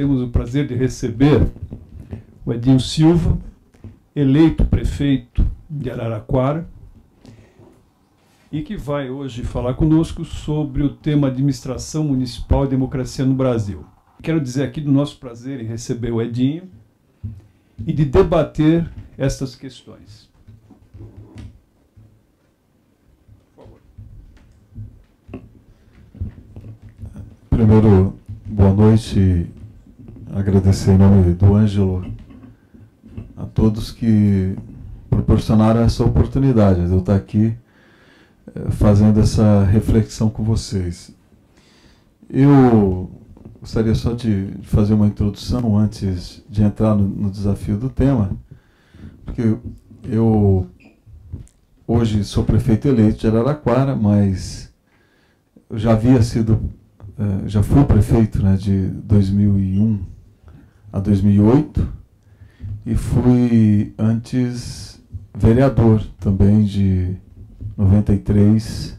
temos o prazer de receber o Edinho Silva, eleito prefeito de Araraquara, e que vai hoje falar conosco sobre o tema Administração Municipal e Democracia no Brasil. Quero dizer aqui do nosso prazer em receber o Edinho e de debater estas questões. Por favor. Primeiro, boa noite. Agradecer em nome do Ângelo a todos que proporcionaram essa oportunidade de eu estar aqui fazendo essa reflexão com vocês. Eu gostaria só de fazer uma introdução antes de entrar no desafio do tema, porque eu hoje sou prefeito eleito de Araraquara, mas eu já havia sido, já fui prefeito, né, de 2001 a 2008 e fui antes vereador também de 93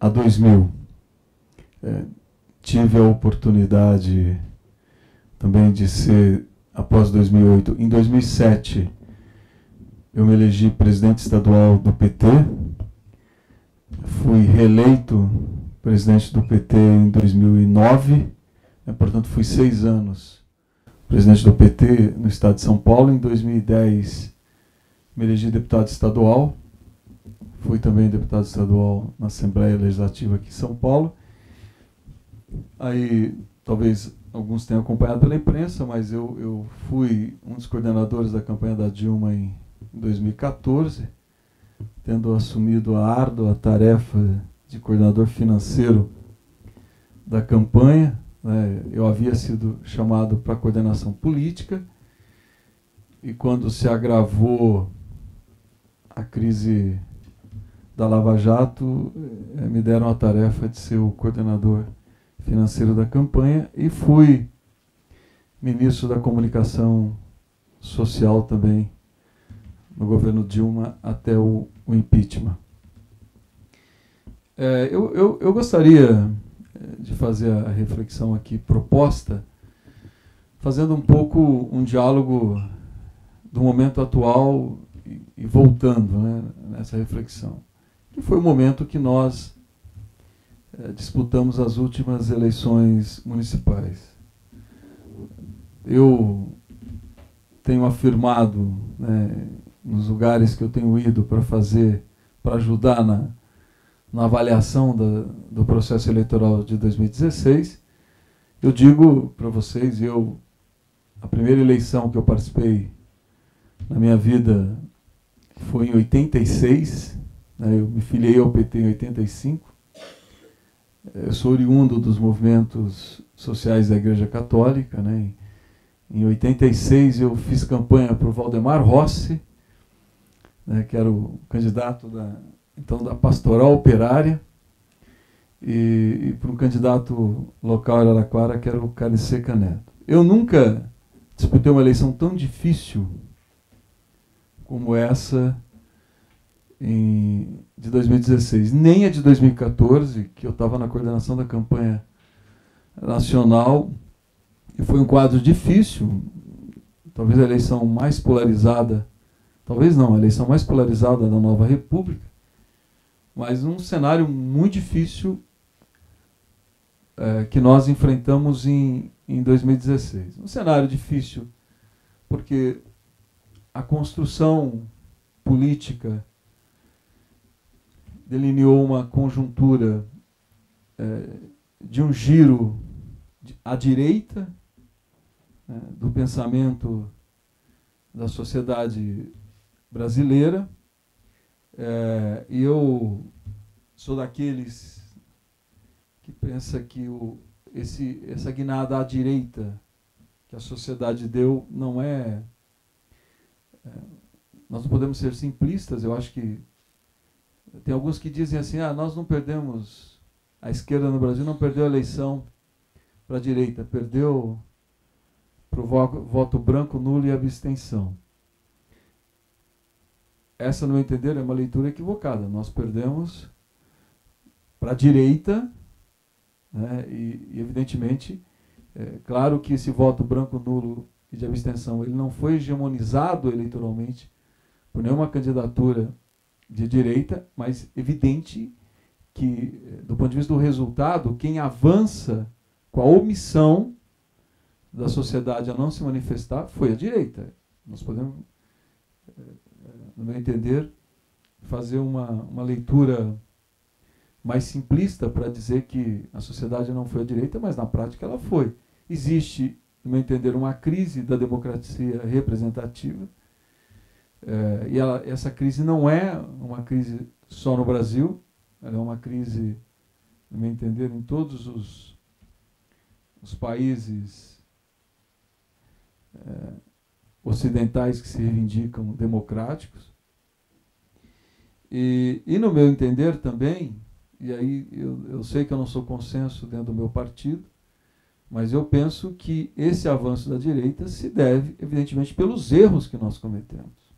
a 2000. Tive a oportunidade também de ser, após 2008, em 2007, eu me elegi presidente estadual do PT, fui reeleito presidente do PT em 2009, portanto fui 6 anos presidente do PT no estado de São Paulo. Em 2010 me elegi deputado estadual, fui também deputado estadual na Assembleia Legislativa aqui em São Paulo. Aí, talvez alguns tenham acompanhado pela imprensa, mas eu fui um dos coordenadores da campanha da Dilma em 2014, tendo assumido a árdua tarefa de coordenador financeiro da campanha. Eu havia sido chamado para a coordenação política, e quando se agravou a crise da Lava Jato, me deram a tarefa de ser o coordenador financeiro da campanha, e fui ministro da Comunicação Social também no governo Dilma até o impeachment. Eu gostaria de fazer a reflexão aqui proposta, fazendo um pouco um diálogo do momento atual e voltando, né, nessa reflexão, que foi o momento que nós disputamos as últimas eleições municipais. Eu tenho afirmado, né, nos lugares que eu tenho ido para ajudar na avaliação do processo eleitoral de 2016, eu digo para vocês, a primeira eleição que eu participei na minha vida foi em 86, né, eu me filiei ao PT em 85, eu sou oriundo dos movimentos sociais da Igreja Católica, né? Em 86 eu fiz campanha para o Valdemar Rossi, né, que era o candidato da Pastoral Operária, e para um candidato local em Araraquara, que era o Cariceca Neto. Eu nunca disputei uma eleição tão difícil como essa de 2016, nem a de 2014, que eu estava na coordenação da campanha nacional, e foi um quadro difícil, talvez a eleição mais polarizada, talvez não, a eleição mais polarizada da nova república, mas um cenário muito difícil que nós enfrentamos em 2016. Um cenário difícil porque a construção política delineou uma conjuntura de um giro à direita, né, do pensamento da sociedade brasileira, e eu sou daqueles que pensa que essa guinada à direita que a sociedade deu não é... nós não podemos ser simplistas. Eu acho que tem alguns que dizem assim, nós não perdemos, a esquerda no Brasil não perdeu a eleição para a direita, perdeu para o voto branco, nulo e abstenção. Essa, no meu entender, é uma leitura equivocada. Nós perdemos para a direita, né, e evidentemente, Claro que esse voto branco, nulo e de abstenção, ele não foi hegemonizado eleitoralmente por nenhuma candidatura de direita, mas evidente que, do ponto de vista do resultado, quem avança com a omissão da sociedade a não se manifestar foi a direita. Nós podemos, no meu entender, fazer uma leitura mais simplista para dizer que a sociedade não foi a direita, mas na prática ela foi. Existe, no meu entender, uma crise da democracia representativa, e essa crise não é uma crise só no Brasil, ela é uma crise, no meu entender, em todos os países ocidentais que se reivindicam democráticos. E no meu entender também, e aí eu sei que eu não sou consenso dentro do meu partido, mas eu penso que esse avanço da direita se deve, evidentemente, pelos erros que nós cometemos.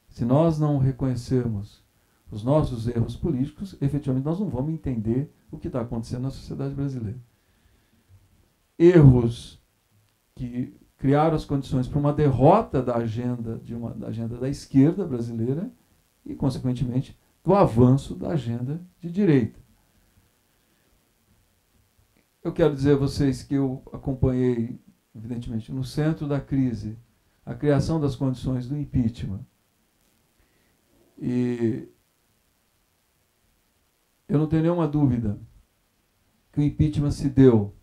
Se nós não reconhecermos os nossos erros políticos, efetivamente nós não vamos entender o que está acontecendo na sociedade brasileira. Erros que criaram as condições para uma derrota da agenda, da agenda da esquerda brasileira e, consequentemente, do avanço da agenda de direita. Eu quero dizer a vocês que eu acompanhei, evidentemente, no centro da crise, a criação das condições do impeachment. E eu não tenho nenhuma dúvida que o impeachment se deu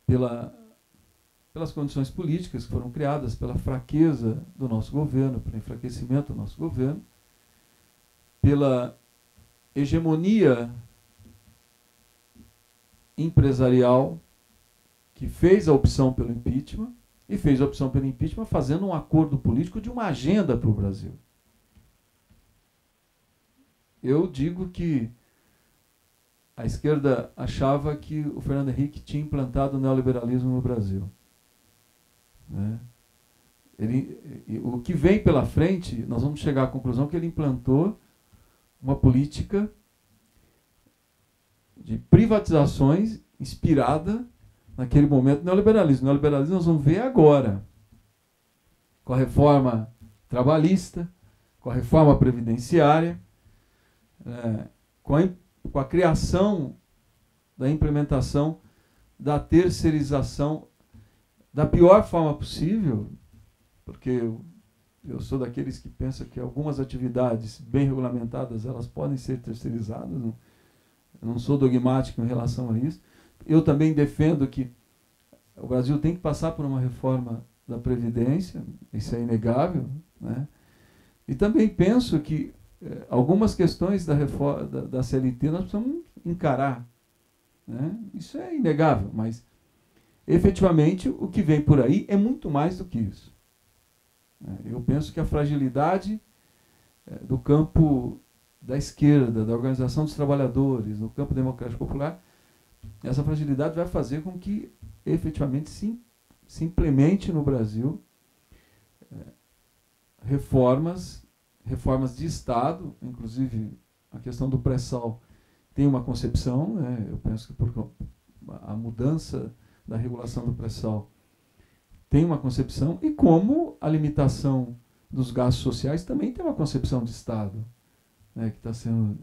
pelas condições políticas que foram criadas, pela fraqueza do nosso governo, pelo enfraquecimento do nosso governo, pela hegemonia empresarial que fez a opção pelo impeachment, e fez a opção pelo impeachment fazendo um acordo político de uma agenda para o Brasil. Eu digo que a esquerda achava que o Fernando Henrique tinha implantado o neoliberalismo no Brasil. Né? O que vem pela frente, nós vamos chegar à conclusão que ele implantou uma política de privatizações inspirada naquele momento no neoliberalismo. O neoliberalismo nós vamos ver agora, com a reforma trabalhista, com a reforma previdenciária, com a criação da implementação da terceirização da pior forma possível, porque eu sou daqueles que pensam que algumas atividades bem regulamentadas elas podem ser terceirizadas. Eu não sou dogmático em relação a isso. Eu também defendo que o Brasil tem que passar por uma reforma da Previdência, isso é inegável, né? E também penso que algumas questões da reforma da CLT nós precisamos encarar, né? Isso é inegável, mas efetivamente o que vem por aí é muito mais do que isso. Eu penso que a fragilidade do campo da esquerda, da organização dos trabalhadores, no campo democrático popular, essa fragilidade vai fazer com que efetivamente se implemente no Brasil reformas de Estado, inclusive a questão do pré-sal tem uma concepção, né? Eu penso que por a mudança da regulação do pré-sal tem uma concepção, e como a limitação dos gastos sociais também tem uma concepção de Estado, né, que está sendo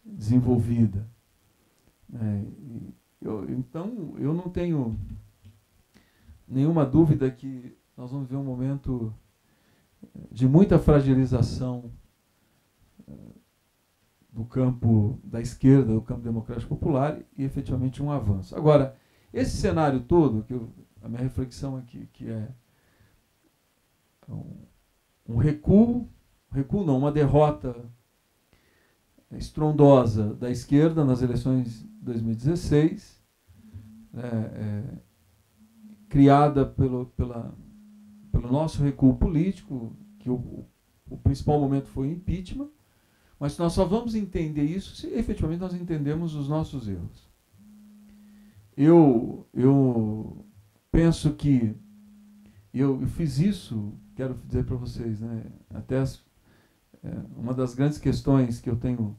desenvolvida. Então, eu não tenho nenhuma dúvida que nós vamos ver um momento de muita fragilização do campo da esquerda, do campo democrático popular, e efetivamente um avanço. Agora, esse cenário todo, a minha reflexão aqui, que é um recuo não, uma derrota estrondosa da esquerda nas eleições de 2016, criada pelo nosso recuo político, que o principal momento foi o impeachment, mas nós só vamos entender isso se efetivamente nós entendemos os nossos erros. Eu penso que eu fiz isso, quero dizer para vocês, né, até uma das grandes questões que eu tenho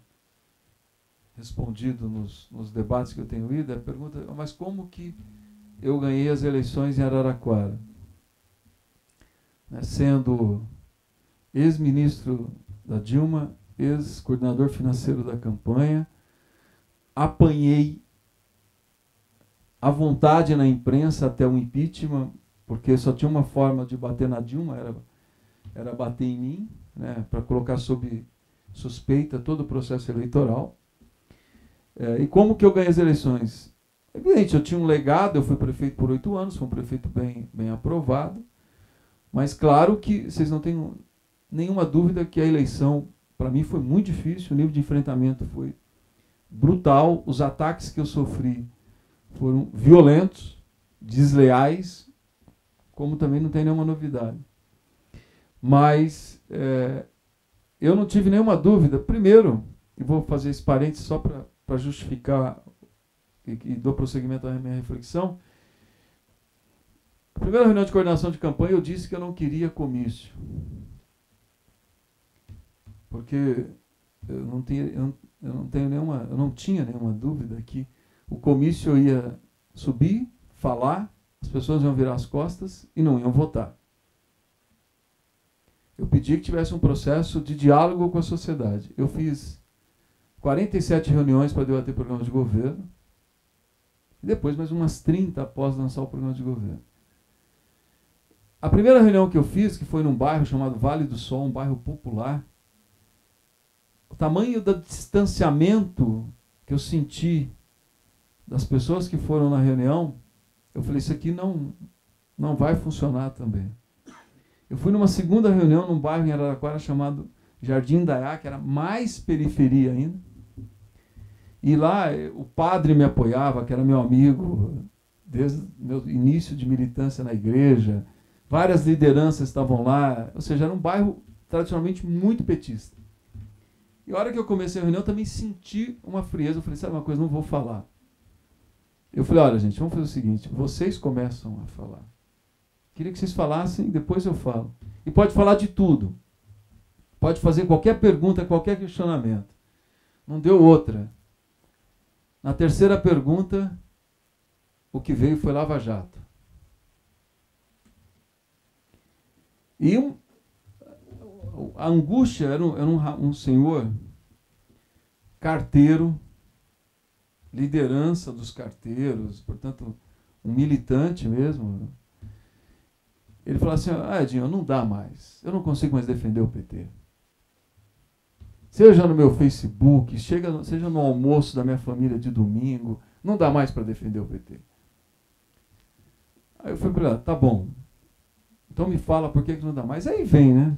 respondido nos debates que eu tenho ido, é a pergunta, mas como que eu ganhei as eleições em Araraquara? Né, sendo ex-ministro da Dilma, ex-coordenador financeiro da campanha, apanhei à vontade na imprensa até o impeachment, porque só tinha uma forma de bater na Dilma, era bater em mim, né, para colocar sob suspeita todo o processo eleitoral. E como que eu ganhei as eleições? Evidente, eu tinha um legado, eu fui prefeito por 8 anos, fui um prefeito bem aprovado, mas claro que vocês não têm nenhuma dúvida que a eleição, para mim, foi muito difícil, o nível de enfrentamento foi brutal, os ataques que eu sofri foram violentos, desleais, como também não tem nenhuma novidade. Mas eu não tive nenhuma dúvida. Primeiro, e vou fazer esse parênteses só para justificar e dou prosseguimento à minha reflexão. A primeira reunião de coordenação de campanha eu disse que eu não queria comício. Porque eu não tinha nenhuma dúvida que o comício ia subir, falar, as pessoas iam virar as costas e não iam votar. Eu pedi que tivesse um processo de diálogo com a sociedade. Eu fiz 47 reuniões para debater programa de governo, e depois mais umas 30 após lançar o programa de governo. A primeira reunião que eu fiz, que foi num bairro chamado Vale do Sol, um bairro popular, o tamanho do distanciamento que eu senti das pessoas que foram na reunião, eu falei, isso aqui não vai funcionar também. Eu fui numa segunda reunião num bairro em Araraquara chamado Jardim Daiá, que era mais periferia ainda. E lá o padre me apoiava, que era meu amigo desde o meu início de militância na igreja. Várias lideranças estavam lá, ou seja, era um bairro tradicionalmente muito petista. E a hora que eu comecei a reunião, eu também senti uma frieza. Eu falei, sabe uma coisa, não vou falar. Eu falei, olha gente, vamos fazer o seguinte, vocês começam a falar. Queria que vocês falassem, depois eu falo. E pode falar de tudo. Pode fazer qualquer pergunta, qualquer questionamento. Não deu outra. Na terceira pergunta, o que veio foi Lava Jato. E a angústia era um senhor carteiro, liderança dos carteiros, portanto, um militante mesmo. Ele falou assim, Edinho, não dá mais, eu não consigo mais defender o PT. Seja no meu Facebook, seja no almoço da minha família de domingo, não dá mais para defender o PT. Aí eu falei para ele, tá bom, então me fala por que não dá mais. Aí vem, né?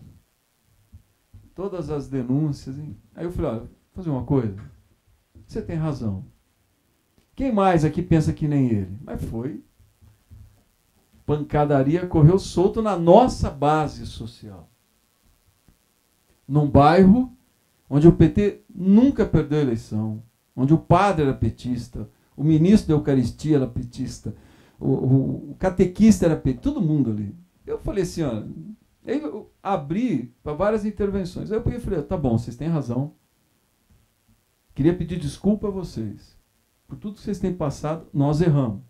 Todas as denúncias. Hein? Aí eu falei, olha, vou fazer uma coisa, você tem razão. Quem mais aqui pensa que nem ele? Mas foi. Pancadaria correu solto na nossa base social. Num bairro onde o PT nunca perdeu a eleição, onde o padre era petista, o ministro da Eucaristia era petista, o catequista era petista, todo mundo ali. Eu falei assim, olha, aí eu abri para várias intervenções. Aí eu peguei e falei, tá bom, vocês têm razão. Queria pedir desculpa a vocês. Por tudo que vocês têm passado, nós erramos.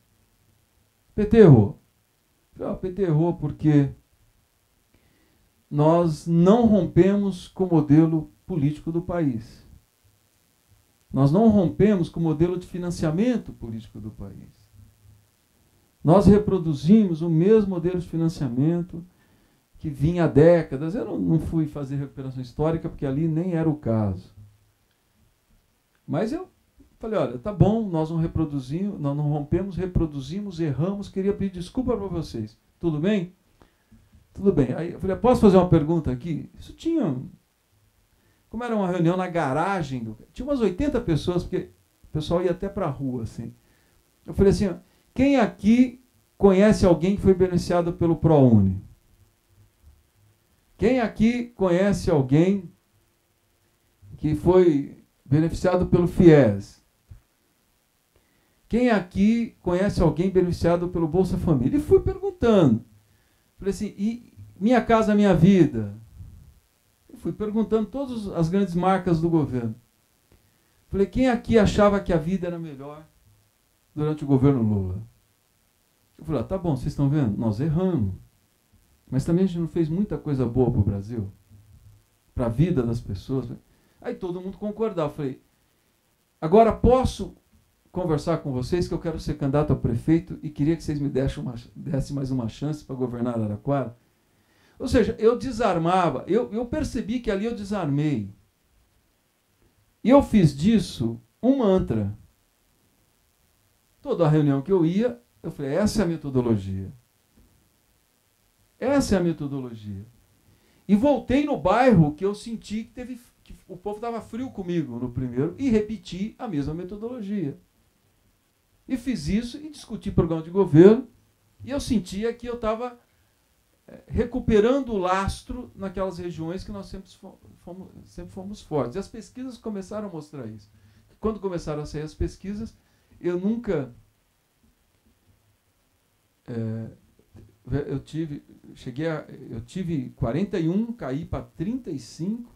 O PT errou. O PT errou porque nós não rompemos com o modelo político do país. Nós não rompemos com o modelo de financiamento político do país. Nós reproduzimos o mesmo modelo de financiamento que vinha há décadas. Eu não fui fazer recuperação histórica porque ali nem era o caso. Mas eu falei, olha, tá bom, nós não reproduzimos, nós não rompemos, reproduzimos, erramos, queria pedir desculpa para vocês. Tudo bem? Tudo bem. Aí eu falei, posso fazer uma pergunta aqui? Isso tinha... Como era uma reunião na garagem, tinha umas 80 pessoas, porque o pessoal ia até para a rua, assim. Eu falei assim, quem aqui conhece alguém que foi beneficiado pelo ProUni? Quem aqui conhece alguém que foi beneficiado pelo FIES? Quem aqui conhece alguém beneficiado pelo Bolsa Família? E fui perguntando. Falei assim, e Minha Casa Minha Vida? Eu fui perguntando todas as grandes marcas do governo. Falei, quem aqui achava que a vida era melhor durante o governo Lula? Eu falei, tá bom, vocês estão vendo? Nós erramos. Mas também a gente não fez muita coisa boa para o Brasil, para a vida das pessoas. Aí todo mundo concordava. Eu falei, agora posso conversar com vocês que eu quero ser candidato a prefeito e queria que vocês me dessem mais uma chance para governar Araraquara? Ou seja, eu desarmava, eu percebi que ali eu desarmei. E eu fiz disso um mantra. Toda a reunião que eu ia, eu falei, essa é a metodologia. Essa é a metodologia. E voltei no bairro que eu senti que o povo estava frio comigo no primeiro e repeti a mesma metodologia. E fiz isso e discuti programa de governo e eu sentia que eu estava recuperando o lastro naquelas regiões que nós sempre fomos fortes. E as pesquisas começaram a mostrar isso. Quando começaram a sair as pesquisas, eu nunca... eu tive 41, caí para 35,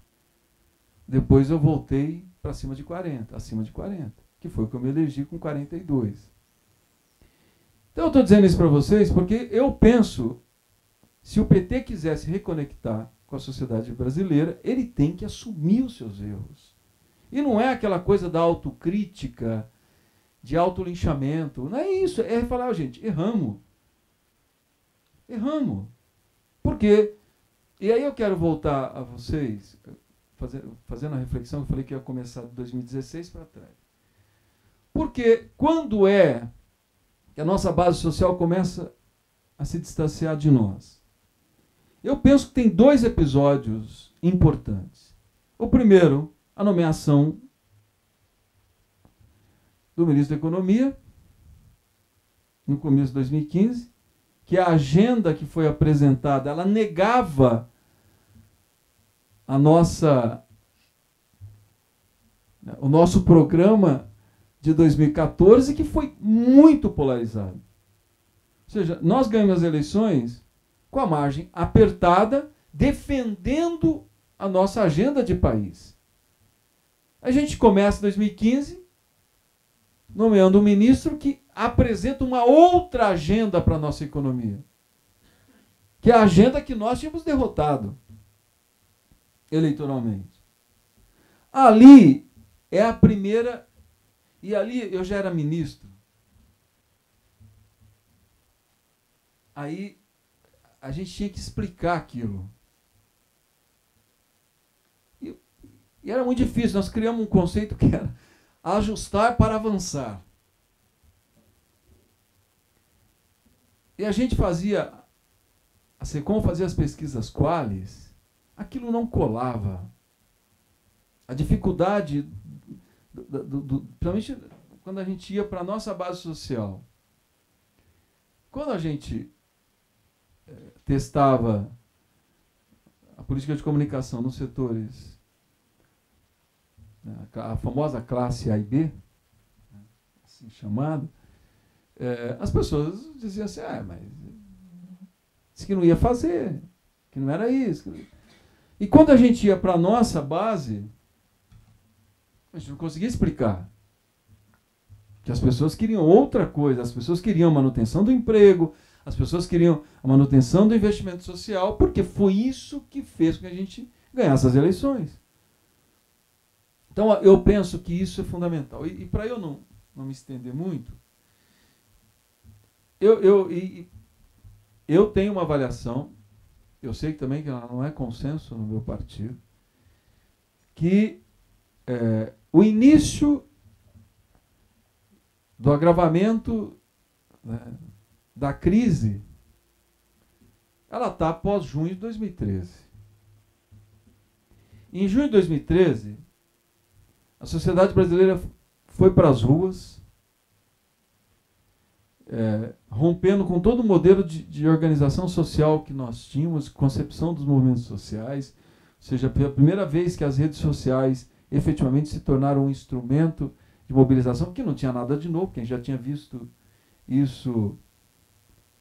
depois eu voltei para acima de 40, que foi o que eu me elegi com 42. Então eu estou dizendo isso para vocês porque eu penso, se o PT quiser se reconectar com a sociedade brasileira, ele tem que assumir os seus erros. E não é aquela coisa da autocrítica, de autolinchamento, não é isso, é falar, gente, erramos. Erramos. Por quê? E aí eu quero voltar a vocês, fazendo a reflexão que eu falei que ia começar de 2016 para trás. Porque quando é que a nossa base social começa a se distanciar de nós? Eu penso que tem dois episódios importantes. O primeiro, a nomeação do ministro da Economia, no começo de 2015, que a agenda que foi apresentada, ela negava o nosso programa de 2014, que foi muito polarizado. Ou seja, nós ganhamos as eleições com a margem apertada, defendendo a nossa agenda de país. A gente começa em 2015 nomeando um ministro que apresenta uma outra agenda para a nossa economia, que é a agenda que nós tínhamos derrotado eleitoralmente. Ali é a primeira, e ali eu já era ministro. Aí a gente tinha que explicar aquilo. E era muito difícil, nós criamos um conceito que era ajustar para avançar. E a gente fazia, a SECOM fazia as pesquisas Qualis, aquilo não colava. A dificuldade, principalmente quando a gente ia para a nossa base social. Quando a gente testava a política de comunicação nos setores, a famosa classe A e B, assim chamada, as pessoas diziam assim, mas disse que não ia fazer, que não era isso. E quando a gente ia para a nossa base, a gente não conseguia explicar. Que as pessoas queriam outra coisa, as pessoas queriam a manutenção do emprego, as pessoas queriam a manutenção do investimento social, porque foi isso que fez com que a gente ganhasse as eleições. Então, eu penso que isso é fundamental. E para eu não me estender muito, eu tenho uma avaliação, eu sei também que ela não é consenso no meu partido, que o início do agravamento, né, da crise, ela está após junho de 2013. Em junho de 2013, a sociedade brasileira foi para as ruas, rompendo com todo o modelo de organização social que nós tínhamos, concepção dos movimentos sociais, ou seja, pela primeira vez que as redes sociais efetivamente se tornaram um instrumento de mobilização, porque não tinha nada de novo, porque a gente já tinha visto isso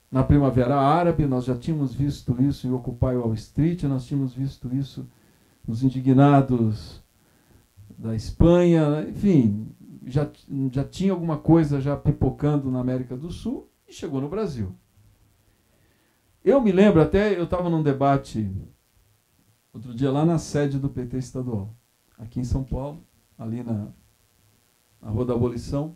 na Primavera Árabe, nós já tínhamos visto isso em Occupy Wall Street, nós tínhamos visto isso nos indignados da Espanha, enfim, já tinha alguma coisa já pipocando na América do Sul e chegou no Brasil. Eu me lembro, até eu estava num debate outro dia lá na sede do PT estadual, aqui em São Paulo, ali na Rua da Abolição.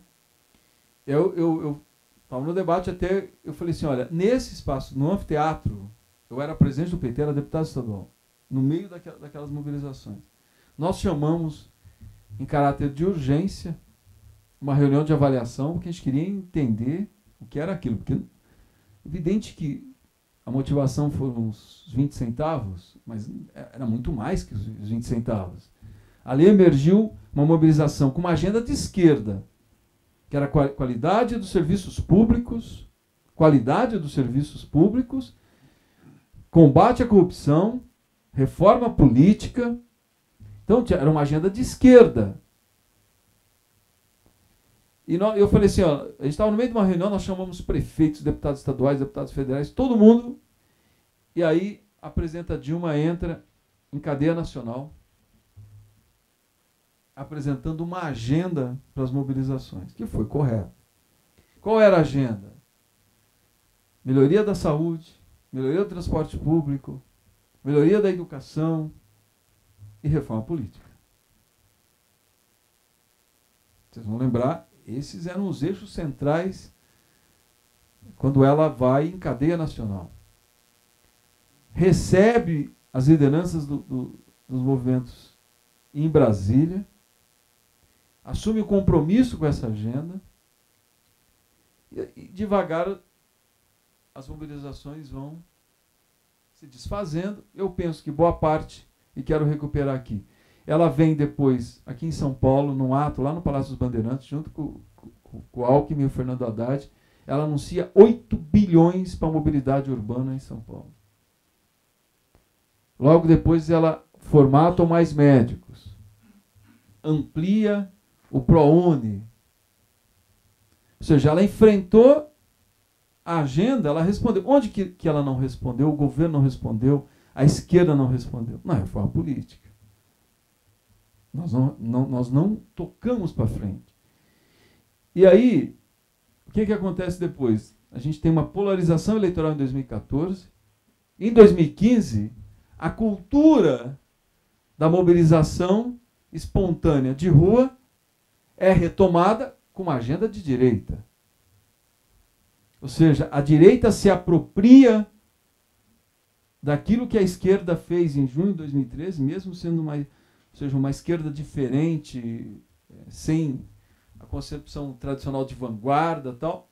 Eu estava no debate, até eu falei assim, olha, nesse espaço, no anfiteatro, eu era presidente do PT, era deputado estadual, no meio daquelas mobilizações. Nós chamamos, em caráter de urgência, uma reunião de avaliação, porque a gente queria entender o que era aquilo. Porque é evidente que a motivação foram uns 20 centavos, mas era muito mais que os 20 centavos. Ali emergiu uma mobilização com uma agenda de esquerda, que era a qualidade dos serviços públicos, combate à corrupção, reforma política. Então, era uma agenda de esquerda. E eu falei assim, ó, a gente estava no meio de uma reunião, nós chamamos prefeitos, deputados estaduais, deputados federais, todo mundo. E aí a presidenta Dilma entra em cadeia nacional, apresentando uma agenda para as mobilizações, que foi correto. Qual era a agenda? Melhoria da saúde, melhoria do transporte público, melhoria da educação e reforma política. Vocês vão lembrar, esses eram os eixos centrais quando ela vai em cadeia nacional. Recebe as lideranças dos movimentos em Brasília, assume o compromisso com essa agenda e devagar as mobilizações vão se desfazendo. Eu penso que boa parte, e quero recuperar aqui, ela vem depois, aqui em São Paulo, num ato lá no Palácio dos Bandeirantes, junto com o Alckmin e o Fernando Haddad, ela anuncia 8 bilhões para a mobilidade urbana em São Paulo. Logo depois ela formata mais médicos, amplia o ProUni. Ou seja, ela enfrentou a agenda, ela respondeu. Onde que ela não respondeu? O governo não respondeu, a esquerda não respondeu. Na reforma política. Nós não tocamos para frente. E aí, o que acontece depois? A gente tem uma polarização eleitoral em 2014. Em 2015, a cultura da mobilização espontânea de rua é retomada com uma agenda de direita. Ou seja, a direita se apropria daquilo que a esquerda fez em junho de 2013, mesmo sendo uma esquerda diferente, sem a concepção tradicional de vanguarda e tal.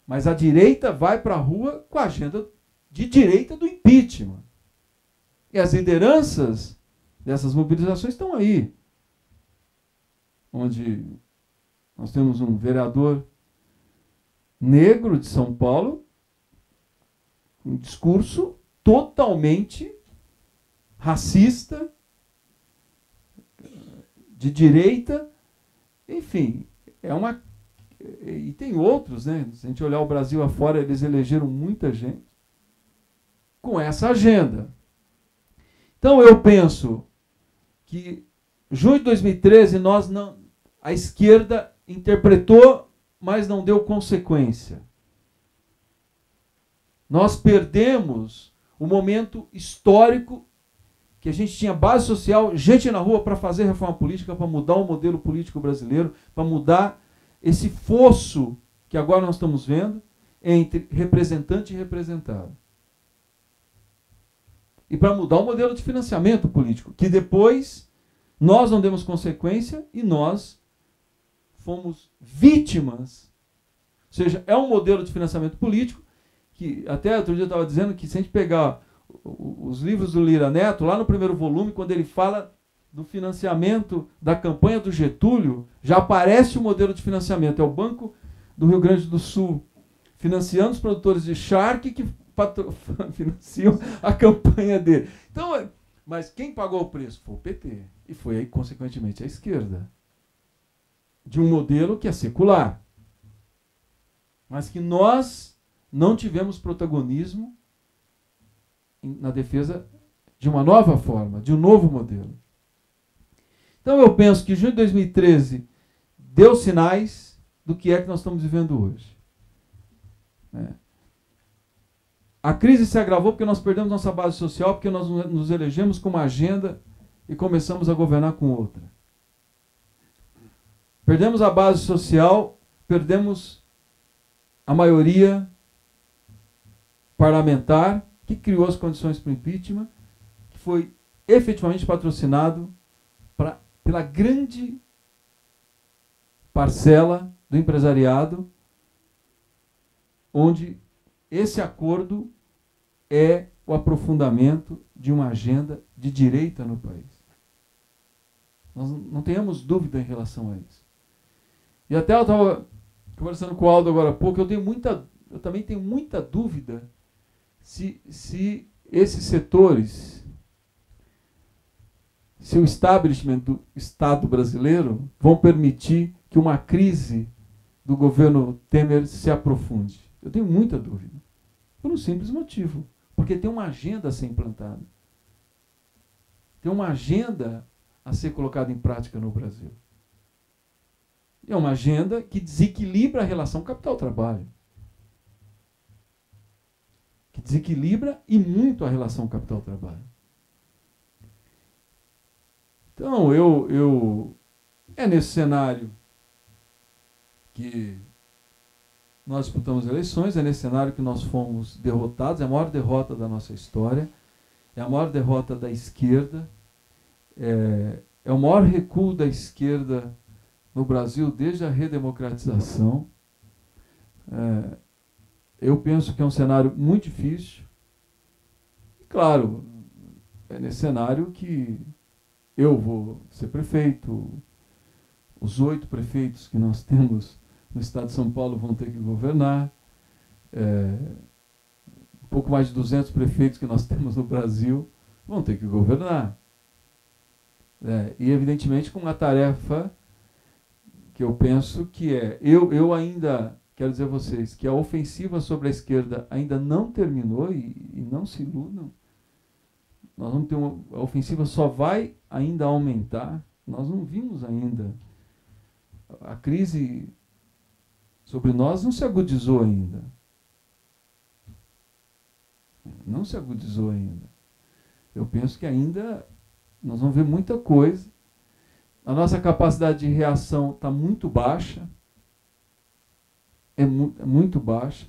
Mas a direita vai para a rua com a agenda de direita do impeachment. E as lideranças dessas mobilizações estão aí. Onde nós temos um vereador negro de São Paulo, um discurso totalmente racista, de direita, enfim, e tem outros, né? Se a gente olhar o Brasil afora, eles elegeram muita gente com essa agenda. Então eu penso que junho de 2013 a esquerda interpretou, mas não deu consequência. Nós perdemos o momento histórico que a gente tinha base social, gente na rua para fazer reforma política, para mudar o modelo político brasileiro, para mudar esse fosso que agora nós estamos vendo entre representante e representado. E para mudar o modelo de financiamento político, que depois nós não demos consequência e nós fomos vítimas. Ou seja, é um modelo de financiamento político que, até outro dia eu estava dizendo que se a gente pegar os livros do Lira Neto, lá no primeiro volume, quando ele fala do financiamento da campanha do Getúlio, já aparece o modelo de financiamento. É o Banco do Rio Grande do Sul financiando os produtores de charque que financiam a campanha dele. Então, mas quem pagou o preço? Foi o PT. E foi aí, consequentemente, a esquerda. De um modelo que é secular. Mas que nós não tivemos protagonismo na defesa de uma nova forma, de um novo modelo. Então eu penso que junho de 2013 deu sinais do que é que nós estamos vivendo hoje. A crise se agravou porque nós perdemos nossa base social, porque nós nos elegemos com uma agenda e começamos a governar com outra. Perdemos a base social, perdemos a maioria parlamentar que criou as condições para o impeachment, que foi efetivamente patrocinado pela grande parcela do empresariado, onde esse acordo é o aprofundamento de uma agenda de direita no país. Nós não tenhamos dúvida em relação a isso. E até eu estava conversando com o Aldo agora há pouco, eu também tenho muita dúvida se esses setores, se o establishment do Estado brasileiro vão permitir que uma crise do governo Temer se aprofunde. Eu tenho muita dúvida. Por um simples motivo. Porque tem uma agenda a ser implantada. Tem uma agenda a ser colocada em prática no Brasil. É uma agenda que desequilibra a relação capital-trabalho. Que desequilibra e muito a relação capital-trabalho. Então, é nesse cenário que nós disputamos eleições, é nesse cenário que nós fomos derrotados, é a maior derrota da nossa história, é a maior derrota da esquerda, é o maior recuo da esquerda no Brasil desde a redemocratização. Eu penso que é um cenário muito difícil. E, claro, é nesse cenário que eu vou ser prefeito, os 8 prefeitos que nós temos no estado de São Paulo vão ter que governar, um pouco mais de 200 prefeitos que nós temos no Brasil vão ter que governar. E, evidentemente, com uma tarefa que eu penso que eu ainda quero dizer a vocês que a ofensiva sobre a esquerda ainda não terminou e não se iludam. Nós vamos ter a ofensiva só vai ainda aumentar. Nós não vimos ainda. A crise sobre nós não se agudizou ainda. Não se agudizou ainda. Eu penso que ainda nós vamos ver muita coisa. A nossa capacidade de reação está muito baixa. É muito baixa.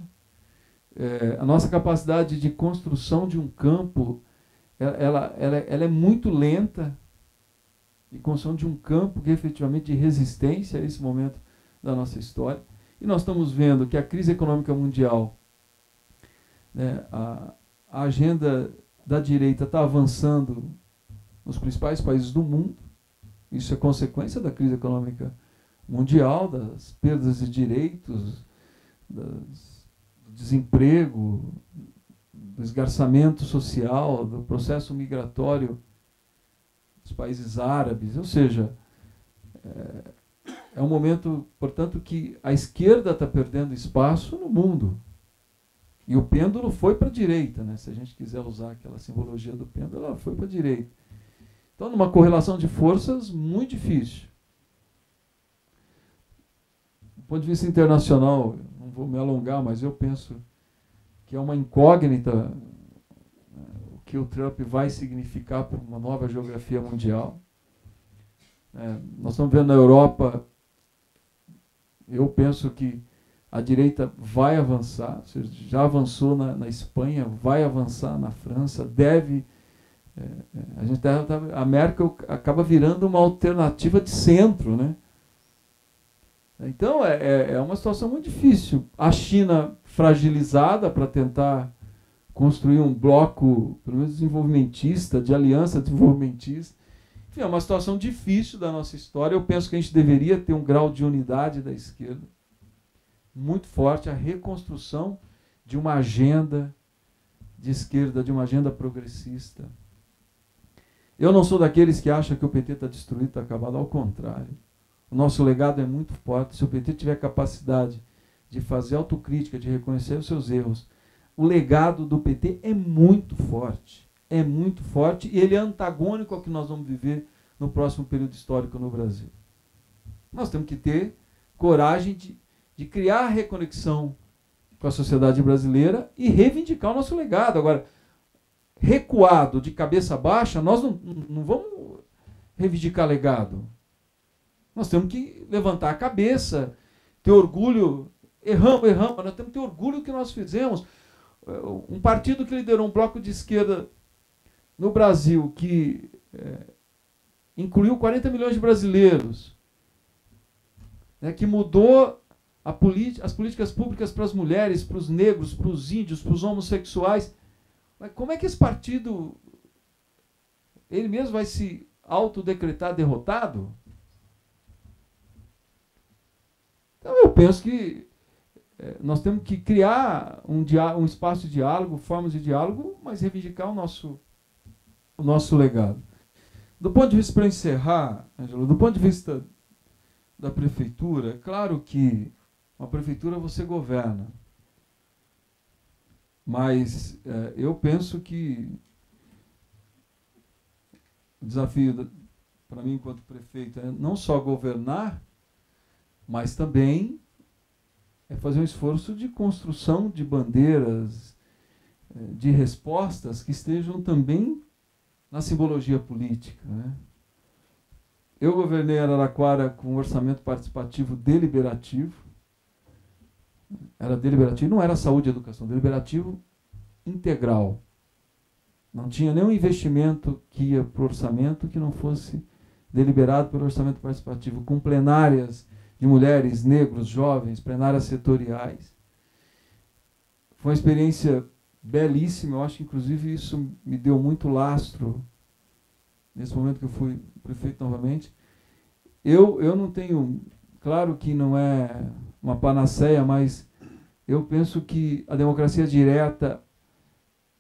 A nossa capacidade de construção de um campo, ela é muito lenta, de construção de um campo que efetivamente de resistência a esse momento da nossa história. E nós estamos vendo que a crise econômica mundial, a agenda da direita está avançando nos principais países do mundo. Isso é consequência da crise econômica mundial, das perdas de direitos, do desemprego, do esgarçamento social, do processo migratório dos países árabes. Ou seja, é um momento, portanto, que a esquerda está perdendo espaço no mundo. E o pêndulo foi para a direita, né? Se a gente quiser usar aquela simbologia do pêndulo, ela foi para a direita. Então, numa correlação de forças muito difícil. Do ponto de vista internacional, não vou me alongar, mas eu penso que é uma incógnita o que o Trump vai significar para uma nova geografia mundial. Nós estamos vendo na Europa, eu penso que a direita vai avançar, ou seja, já avançou na Espanha, vai avançar na França, deve... a Merkel acaba virando uma alternativa de centro, né? Então, é uma situação muito difícil. A China fragilizada para tentar construir um bloco, pelo menos desenvolvimentista, de aliança desenvolvimentista. Enfim, é uma situação difícil da nossa história. Eu penso que a gente deveria ter um grau de unidade da esquerda muito forte, a reconstrução de uma agenda de esquerda, de uma agenda progressista. Eu não sou daqueles que acham que o PT está destruído, está acabado. Ao contrário. O nosso legado é muito forte. Se o PT tiver capacidade de fazer autocrítica, de reconhecer os seus erros, o legado do PT é muito forte. É muito forte e ele é antagônico ao que nós vamos viver no próximo período histórico no Brasil. Nós temos que ter coragem de criar a reconexão com a sociedade brasileira e reivindicar o nosso legado. Agora, recuado, de cabeça baixa, nós não vamos reivindicar legado. Nós temos que levantar a cabeça, ter orgulho. Erramos, nós temos que ter orgulho do que nós fizemos. Um partido que liderou um bloco de esquerda no Brasil, que incluiu 40 milhões de brasileiros, que mudou as políticas públicas para as mulheres, para os negros, para os índios, para os homossexuais. Mas como é que esse partido, ele mesmo vai se autodecretar derrotado? Então eu penso que nós temos que criar um espaço de diálogo, formas de diálogo, mas reivindicar o nosso legado. Do ponto de vista, para encerrar, Ângelo, do ponto de vista da prefeitura, é claro que uma prefeitura você governa, mas eu penso que o desafio para mim enquanto prefeito é não só governar, mas também é fazer um esforço de construção de bandeiras, de respostas que estejam também na simbologia política, né? Eu governei Araraquara com um orçamento participativo deliberativo. Era deliberativo, não era saúde e educação, deliberativo integral. Não tinha nenhum investimento que ia para o orçamento que não fosse deliberado pelo orçamento participativo, com plenárias de mulheres, negros, jovens, plenárias setoriais. Foi uma experiência belíssima, eu acho que inclusive isso me deu muito lastro nesse momento que eu fui prefeito novamente. Eu não tenho, claro que não é uma panaceia, mas eu penso que a democracia direta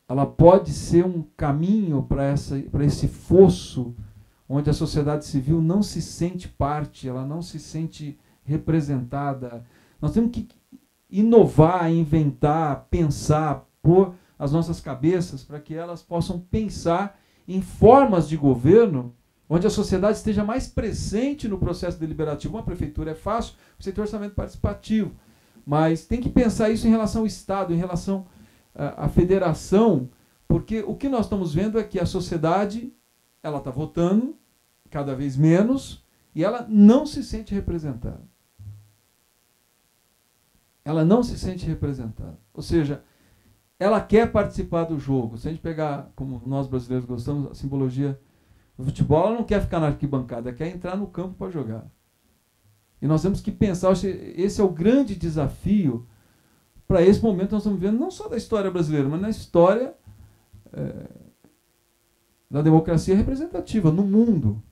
ela pode ser um caminho para esse fosso onde a sociedade civil não se sente parte, ela não se sente representada. Nós temos que inovar, inventar, pensar, pôr as nossas cabeças para que elas possam pensar em formas de governo onde a sociedade esteja mais presente no processo deliberativo. Uma prefeitura é fácil, você tem orçamento participativo, mas tem que pensar isso em relação ao Estado, em relação à federação, porque o que nós estamos vendo é que a sociedade ela está votando cada vez menos e ela não se sente representada. Ela não se sente representada. Ou seja, ela quer participar do jogo. Se a gente pegar, como nós brasileiros gostamos, a simbologia do futebol, ela não quer ficar na arquibancada, ela quer entrar no campo para jogar. E nós temos que pensar, esse é o grande desafio para esse momento que nós estamos vendo, não só da história brasileira, mas na história da democracia representativa no mundo.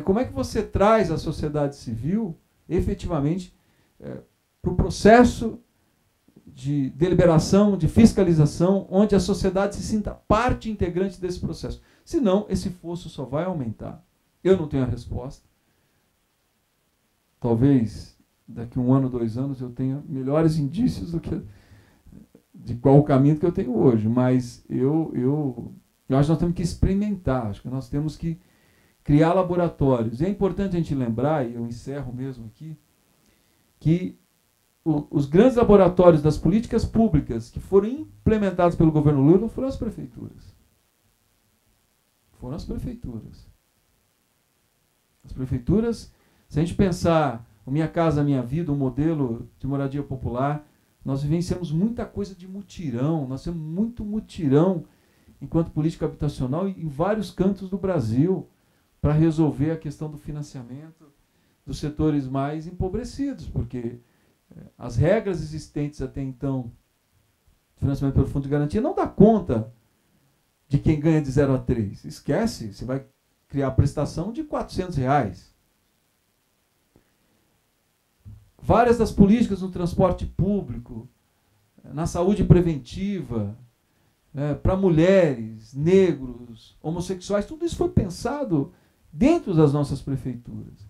Como é que você traz a sociedade civil, efetivamente, para o processo de deliberação, de fiscalização, onde a sociedade se sinta parte integrante desse processo. Senão, esse fosso só vai aumentar. Eu não tenho a resposta. Talvez, daqui 1 ano, 2 anos, eu tenha melhores indícios de qual o caminho que eu tenho hoje. Mas eu acho que nós temos que experimentar, acho que nós temos que criar laboratórios. E é importante a gente lembrar, e eu encerro mesmo aqui, que os grandes laboratórios das políticas públicas que foram implementados pelo governo Lula foram as prefeituras. Foram as prefeituras. As prefeituras, se a gente pensar o Minha Casa Minha Vida, um modelo de moradia popular, nós vivenciamos muita coisa de mutirão, nós temos muito mutirão enquanto política habitacional em vários cantos do Brasil para resolver a questão do financiamento dos setores mais empobrecidos, porque as regras existentes até então, financiamento pelo Fundo de Garantia, não dá conta de quem ganha de 0 a 3. Esquece, você vai criar a prestação de R$400. Várias das políticas no transporte público, na saúde preventiva, para mulheres, negros, homossexuais, tudo isso foi pensado dentro das nossas prefeituras.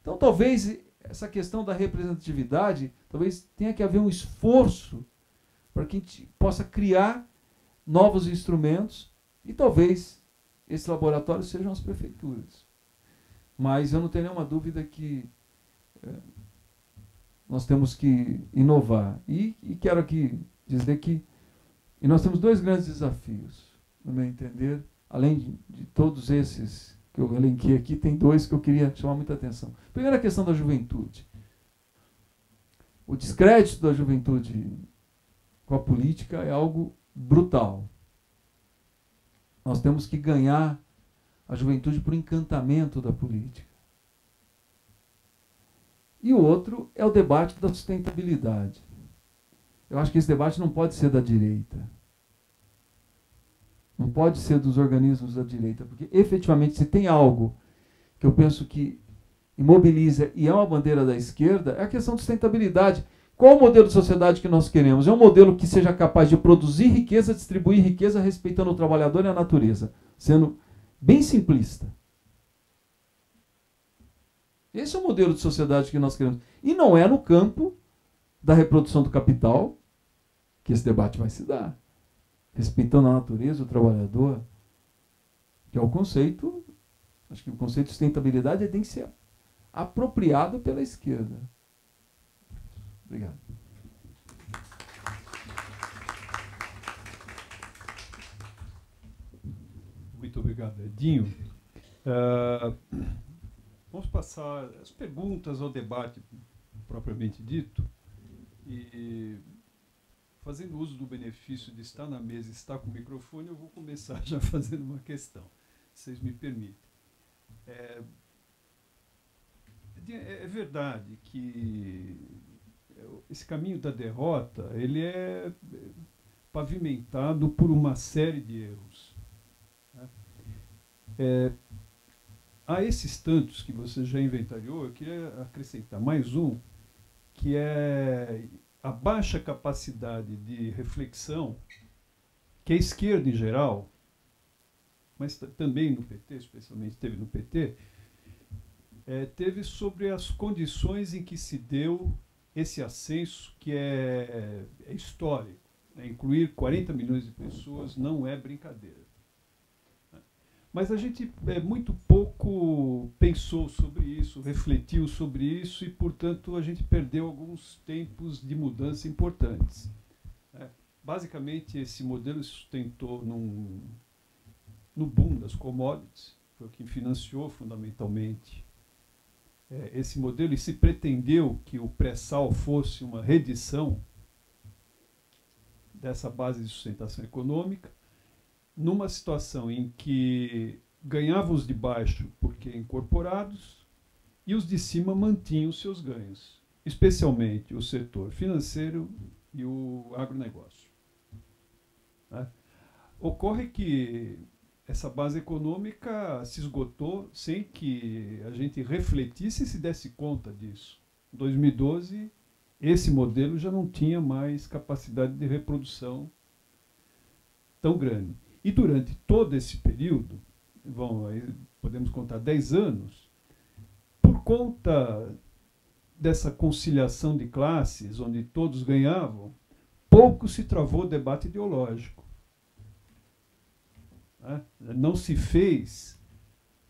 Então, talvez essa questão da representatividade, talvez tenha que haver um esforço para que a gente possa criar novos instrumentos e talvez esses laboratórios sejam as prefeituras. Mas eu não tenho nenhuma dúvida que nós temos que inovar. E quero aqui dizer que nós temos dois grandes desafios, no meu entender, além de todos esses que eu elenquei aqui, tem dois que eu queria chamar muita atenção. Primeiro, a questão da juventude. O descrédito da juventude com a política é algo brutal. Nós temos que ganhar a juventude por encantamento da política. E o outro é o debate da sustentabilidade. Eu acho que esse debate não pode ser da direita. Não pode ser dos organismos da direita, porque efetivamente se tem algo que eu penso que imobiliza e é uma bandeira da esquerda, é a questão de sustentabilidade. Qual o modelo de sociedade que nós queremos? É um modelo que seja capaz de produzir riqueza, distribuir riqueza, respeitando o trabalhador e a natureza, sendo bem simplista. Esse é o modelo de sociedade que nós queremos. E não é no campo da reprodução do capital que esse debate vai se dar. Respeitando a natureza, o trabalhador, que é o conceito, acho que o conceito de sustentabilidade tem que ser apropriado pela esquerda. Obrigado. Muito obrigado, Edinho. Vamos passar as perguntas ao debate propriamente dito. E, fazendo uso do benefício de estar na mesa e estar com o microfone, eu vou começar já fazendo uma questão, se vocês me permitem. É verdade que esse caminho da derrota ele é pavimentado por uma série de erros. A esses tantos que você já inventariou, eu queria acrescentar mais um, que é a baixa capacidade de reflexão que a esquerda em geral, mas também no PT, especialmente teve no PT, teve sobre as condições em que se deu esse ascenso que é histórico. Incluir 40 milhões de pessoas não é brincadeira. Mas a gente muito pouco pensou sobre isso, refletiu sobre isso e, portanto, a gente perdeu alguns tempos de mudança importantes. Basicamente, esse modelo se sustentou no boom das commodities, foi o que financiou fundamentalmente esse modelo, e se pretendeu que o pré-sal fosse uma redição dessa base de sustentação econômica, numa situação em que ganhavam os de baixo porque incorporados e os de cima mantinham seus ganhos, especialmente o setor financeiro e o agronegócio. Ocorre que essa base econômica se esgotou sem que a gente refletisse e se desse conta disso. Em 2012, esse modelo já não tinha mais capacidade de reprodução tão grande. E durante todo esse período, podemos contar 10 anos, por conta dessa conciliação de classes, onde todos ganhavam, pouco se travou o debate ideológico. Não se fez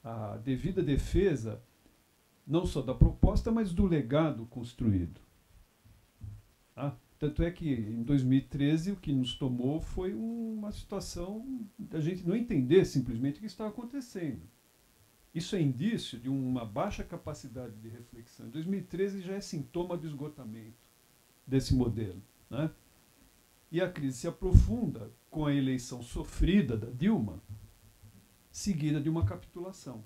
a devida defesa, não só da proposta, mas do legado construído. Tanto é que, em 2013, o que nos tomou foi uma situação da gente não entender simplesmente o que estava acontecendo. Isso é indício de uma baixa capacidade de reflexão. Em 2013 já é sintoma do esgotamento desse modelo. E a crise se aprofunda com a eleição sofrida da Dilma, seguida de uma capitulação.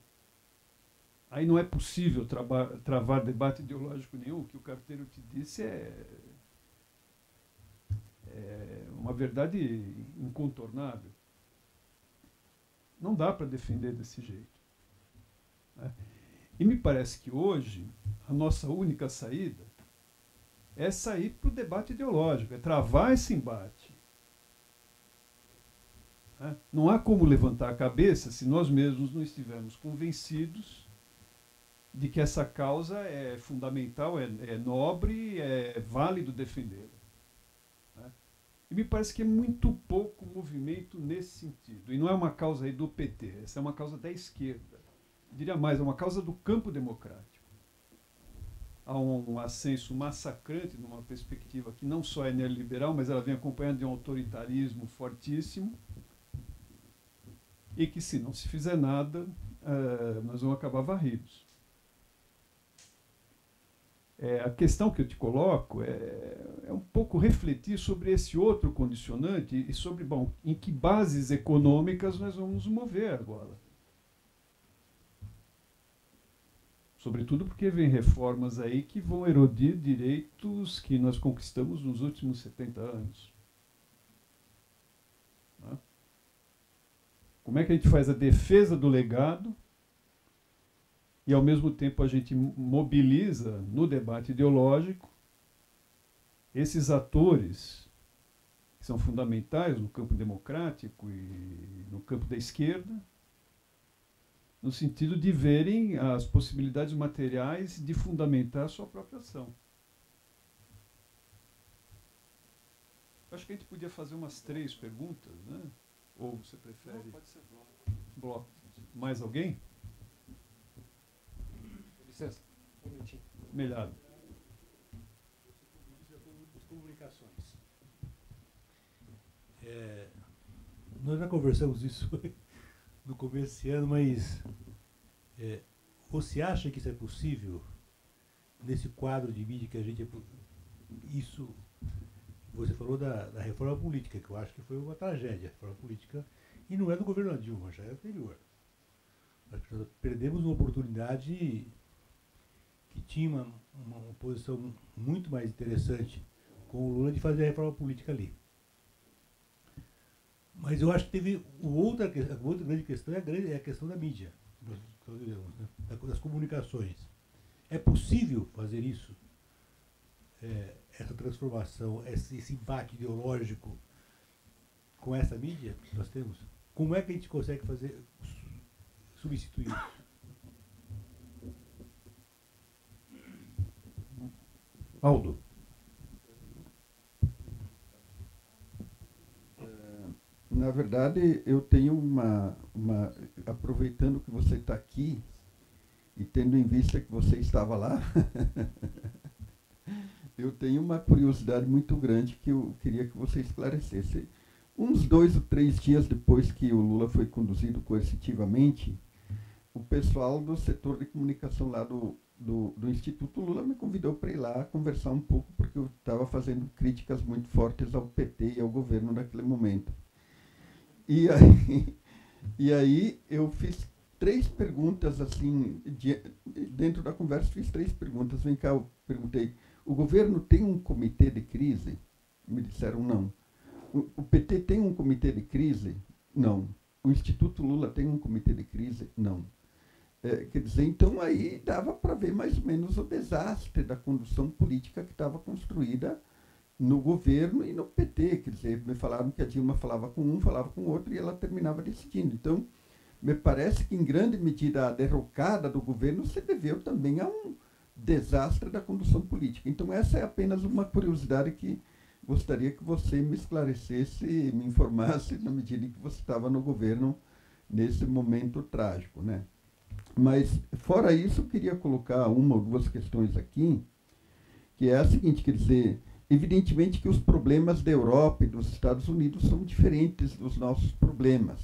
Aí não é possível travar debate ideológico nenhum. O que o Carteiro te disse é uma verdade incontornável. Não dá para defender desse jeito. E me parece que hoje a nossa única saída é sair para o debate ideológico, é travar esse embate. Não há como levantar a cabeça se nós mesmos não estivermos convencidos de que essa causa é fundamental, é nobre, é válido defendê-la. E me parece que é muito pouco movimento nesse sentido. E não é uma causa aí do PT, essa é uma causa da esquerda. diria mais, é uma causa do campo democrático. Há um ascenso massacrante numa perspectiva que não só é neoliberal, mas ela vem acompanhada de um autoritarismo fortíssimo, e que, se não se fizer nada, nós vamos acabar varridos. A questão que eu te coloco é um pouco refletir sobre esse outro condicionante e sobre, bom, em que bases econômicas nós vamos nos mover agora. Sobretudo porque vem reformas aí que vão erodir direitos que nós conquistamos nos últimos 70 anos. Né? Como é que a gente faz a defesa do legado e, ao mesmo tempo, a gente mobiliza no debate ideológico esses atores que são fundamentais no campo democrático e no campo da esquerda, no sentido de verem as possibilidades materiais de fundamentar a sua própria ação. Acho que a gente podia fazer umas 3 perguntas, né? Ou você prefere? Não, pode ser bloco. Bloco. Mais alguém? Licença, um minutinho. Melhor. Eu sou de comunicações. Nós já conversamos isso no começo desse ano, mas você acha que isso é possível nesse quadro de mídia que a gente... Isso, você falou da reforma política, que eu acho que foi uma tragédia, a reforma política, e não é do governo Dilma, já é anterior. Acho que nós perdemos uma oportunidade que tinha uma posição muito mais interessante com o Lula de fazer a reforma política ali. Mas eu acho que teve outra grande questão, é a questão da mídia, das comunicações. É possível fazer isso, essa transformação, esse embate ideológico com essa mídia que nós temos? Como é que a gente consegue substituir isso? Aldo. Na verdade, eu tenho aproveitando que você está aqui e tendo em vista que você estava lá, eu tenho uma curiosidade muito grande que eu queria que você esclarecesse. Uns 2 ou 3 dias depois que o Lula foi conduzido coercitivamente, o pessoal do setor de comunicação lá do Instituto Lula me convidou para ir lá conversar um pouco, porque eu estava fazendo críticas muito fortes ao PT e ao governo naquele momento. E aí eu fiz 3 perguntas, assim, dentro da conversa fiz 3 perguntas. Vem cá, eu perguntei, o governo tem um comitê de crise? Me disseram não. O PT tem um comitê de crise? Não. O Instituto Lula tem um comitê de crise? Não. Quer dizer, então aí dava para ver mais ou menos o desastre da condução política que estava construída no governo e no PT. Quer dizer, me falaram que a Dilma falava com um, falava com o outro e ela terminava decidindo. Então, me parece que, em grande medida, a derrocada do governo se deveu também a um desastre da condução política. Então, essa é apenas uma curiosidade que gostaria que você me esclarecesse, me informasse, na medida em que você estava no governo nesse momento trágico, né? Mas, fora isso, eu queria colocar 1 ou 2 questões aqui, que é a seguinte, quer dizer, evidentemente que os problemas da Europa e dos Estados Unidos são diferentes dos nossos problemas.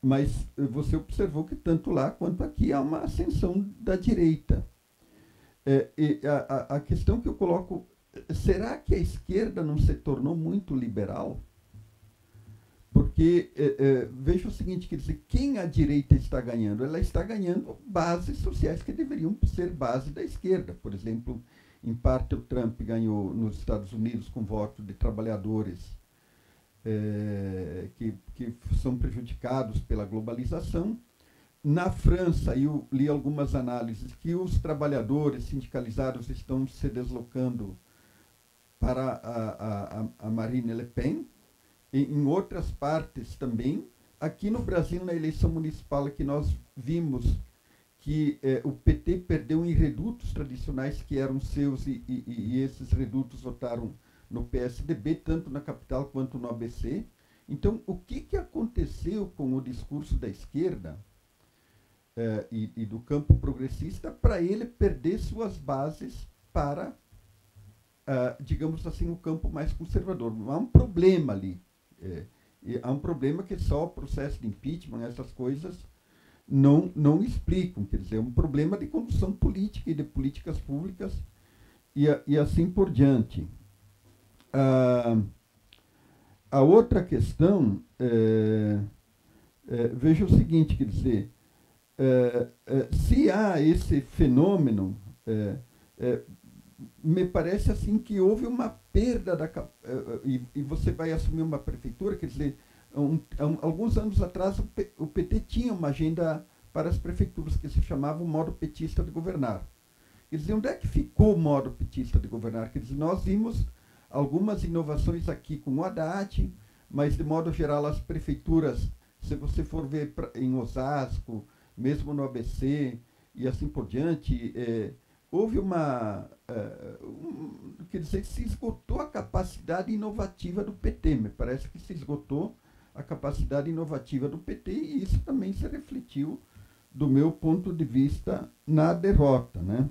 Mas você observou que tanto lá quanto aqui há uma ascensão da direita. A questão que eu coloco, será que a esquerda não se tornou muito liberal? Porque, veja o seguinte, quer dizer, quem a direita está ganhando? Ela está ganhando bases sociais que deveriam ser base da esquerda. Por exemplo, em parte o Trump ganhou nos Estados Unidos com voto de trabalhadores que são prejudicados pela globalização. Na França, eu li algumas análises que os trabalhadores sindicalizados estão se deslocando para a Marine Le Pen, em outras partes também. Aqui no Brasil, na eleição municipal, que nós vimos que o PT perdeu em redutos tradicionais que eram seus e esses redutos votaram no PSDB, tanto na capital quanto no ABC. Então, o que aconteceu com o discurso da esquerda e do campo progressista para ele perder suas bases para, digamos assim, o campo mais conservador. Há um problema ali. Há um problema que só o processo de impeachment, essas coisas, não explicam. Quer dizer, é um problema de condução política e de políticas públicas e assim por diante. A outra questão, veja o seguinte, quer dizer, se há esse fenômeno, me parece assim que houve uma perda e você vai assumir uma prefeitura, quer dizer, alguns anos atrás o PT tinha uma agenda para as prefeituras que se chamava o modo petista de governar. Quer dizer, onde é que ficou o modo petista de governar? Quer dizer, nós vimos algumas inovações aqui com o Haddad, mas de modo geral as prefeituras, se você for ver em Osasco, mesmo no ABC e assim por diante, houve quer dizer, se esgotou a capacidade inovativa do PT. Me parece que se esgotou a capacidade inovativa do PT e isso também se refletiu, do meu ponto de vista, na derrota, né?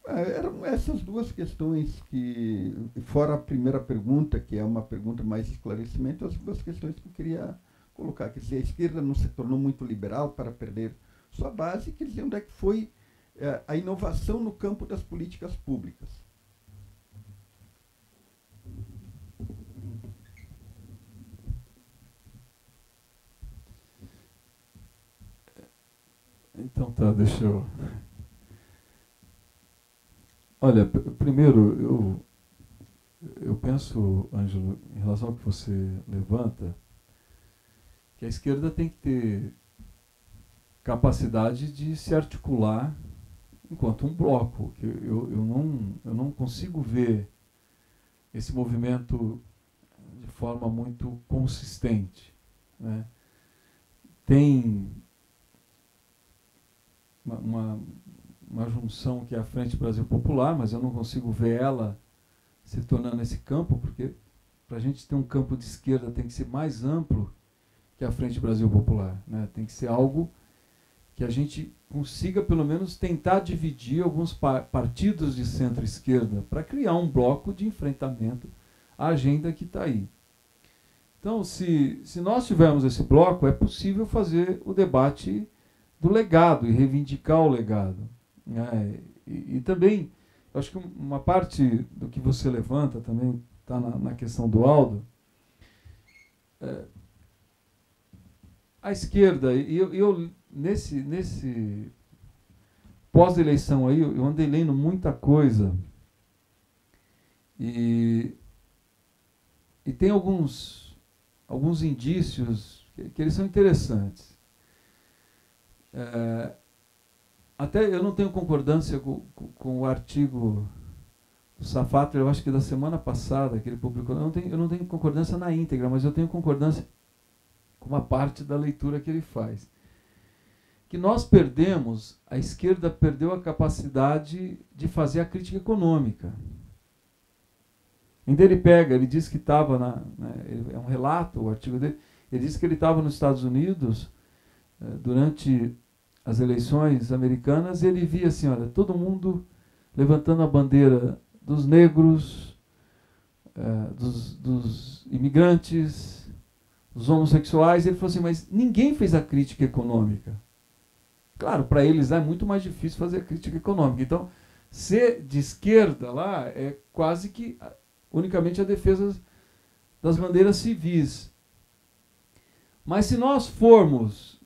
Eram essas duas questões que, fora a primeira pergunta, que é uma pergunta mais de esclarecimento, as duas questões que eu queria colocar. Quer dizer, a esquerda não se tornou muito liberal para perder sua base, quer dizer, onde é que foi a inovação no campo das políticas públicas. Então tá, deixa eu... Olha, primeiro, eu penso, Ângelo, em relação ao que você levanta, que a esquerda tem que ter capacidade de se articular enquanto um bloco. Que eu não consigo ver esse movimento de forma muito consistente, né? Tem uma junção que é a Frente Brasil Popular, mas eu não consigo ver ela se tornando esse campo, porque para a gente ter um campo de esquerda tem que ser mais amplo que a Frente Brasil Popular, né? Tem que ser algo que a gente consiga pelo menos tentar dividir alguns partidos de centro-esquerda para criar um bloco de enfrentamento à agenda que está aí. Então, se nós tivermos esse bloco, é possível fazer o debate do legado e reivindicar o legado. E também, eu acho que uma parte do que você levanta também está na questão do Aldo. A esquerda, eu nesse pós-eleição aí, eu andei lendo muita coisa e tem alguns indícios que eles são interessantes. Até eu não tenho concordância com o artigo do Safatler, eu acho que da semana passada, que ele publicou. Eu não tenho concordância na íntegra, mas eu tenho concordância com uma parte da leitura que ele faz. Que nós perdemos, a esquerda perdeu a capacidade de fazer a crítica econômica. Ainda ele diz que estava, é um relato, o artigo dele, ele diz que ele estava nos Estados Unidos durante as eleições americanas, e ele via assim, olha, todo mundo levantando a bandeira dos negros, dos imigrantes, dos homossexuais. Ele falou assim, mas ninguém fez a crítica econômica. Claro, para eles é muito mais difícil fazer a crítica econômica. Então, ser de esquerda lá é quase que unicamente a defesa das bandeiras civis. Mas se nós formos,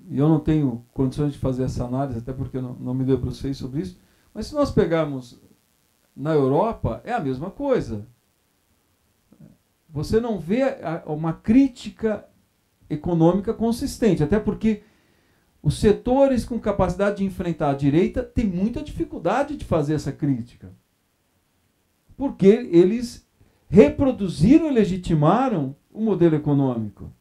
e eu não tenho condições de fazer essa análise, até porque não me debrucei sobre isso, mas se nós pegarmos na Europa, é a mesma coisa. Você não vê uma crítica econômica consistente, até porque os setores com capacidade de enfrentar a direita têm muita dificuldade de fazer essa crítica. Porque eles reproduziram e legitimaram o modelo econômico.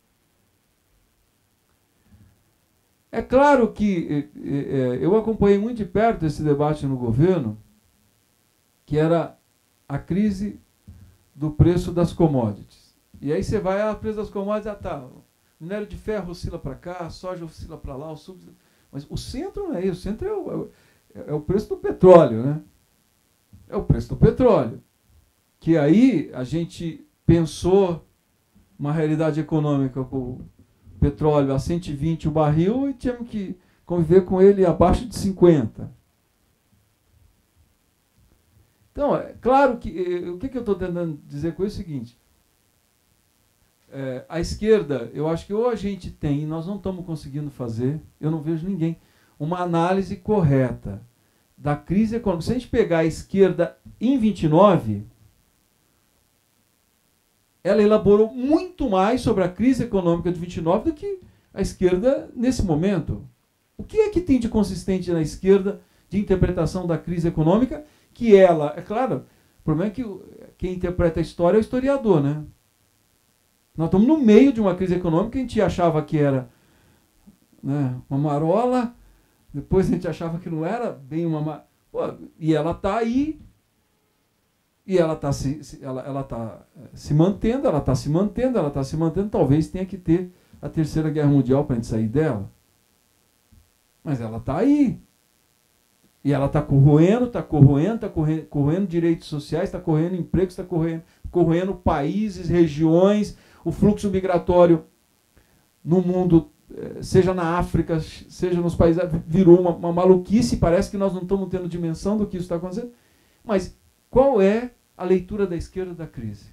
É claro que eu acompanhei muito de perto esse debate no governo, que era a crise do preço das commodities. E aí você vai, a preço das commodities, Minério de ferro oscila para cá, a soja oscila para lá, mas o centro não é isso. O centro é o preço do petróleo, né? É o preço do petróleo. Que aí a gente pensou uma realidade econômica com o petróleo a 120 o barril e tínhamos que conviver com ele abaixo de 50. Então, é claro que... o que eu estou tentando dizer com isso é o seguinte. A esquerda, eu acho que ou a gente tem, e nós não estamos conseguindo fazer, eu não vejo ninguém, uma análise correta da crise econômica. Se a gente pegar a esquerda em 29, ela elaborou muito mais sobre a crise econômica de 29 do que a esquerda nesse momento. O que é que tem de consistente na esquerda de interpretação da crise econômica? Que ela, é claro, o problema é que quem interpreta a história é o historiador, né? Nós estamos no meio de uma crise econômica, a gente achava que era, né, uma marola, depois a gente achava que não era bem uma... e ela está aí, e ela está se mantendo, ela está se mantendo, talvez tenha que ter a Terceira Guerra Mundial para a gente sair dela. Mas ela está aí. E ela está corroendo direitos sociais, está corroendo empregos, está corroendo países, regiões. O fluxo migratório no mundo, seja na África, seja nos países, virou uma maluquice. Parece que nós não estamos tendo dimensão do que isso está acontecendo. Mas qual é a leitura da esquerda da crise?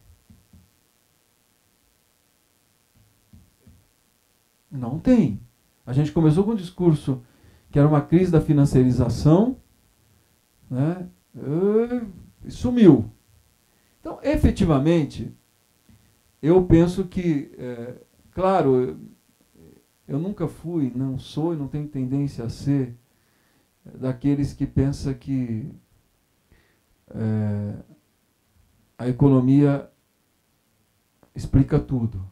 Não tem. A gente começou com um discurso que era uma crise da financiarização, né? E sumiu. Então, efetivamente, eu penso que, claro, eu nunca fui, não sou e não tenho tendência a ser daqueles que pensam que a economia explica tudo.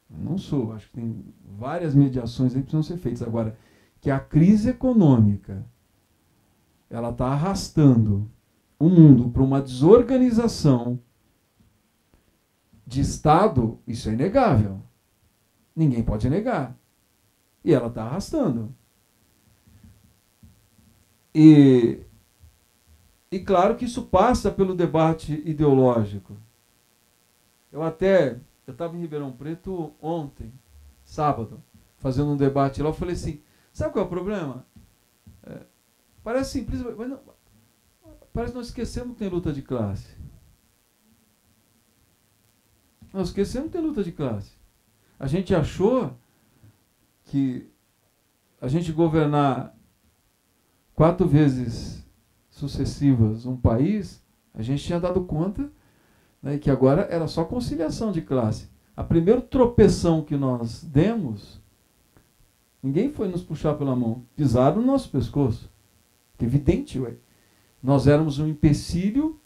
Não sou, acho que tem várias mediações aí que precisam ser feitas. Agora, que a crise econômica ela está arrastando o mundo para uma desorganização de Estado, isso é inegável. Ninguém pode negar. E ela está arrastando. E claro que isso passa pelo debate ideológico. Eu estava em Ribeirão Preto ontem, sábado, fazendo um debate lá, eu falei assim, sabe qual é o problema? Parece simples, mas não, parece que nós esquecemos que tem luta de classe. Nós esquecemos que tem luta de classe. A gente achou que a gente governar 4 vezes sucessivas um país, a gente tinha dado conta, né, que agora era só conciliação de classe. A primeira tropeção que nós demos, ninguém foi nos puxar pela mão, pisaram no nosso pescoço. Evidente, ué. Nós éramos um empecilho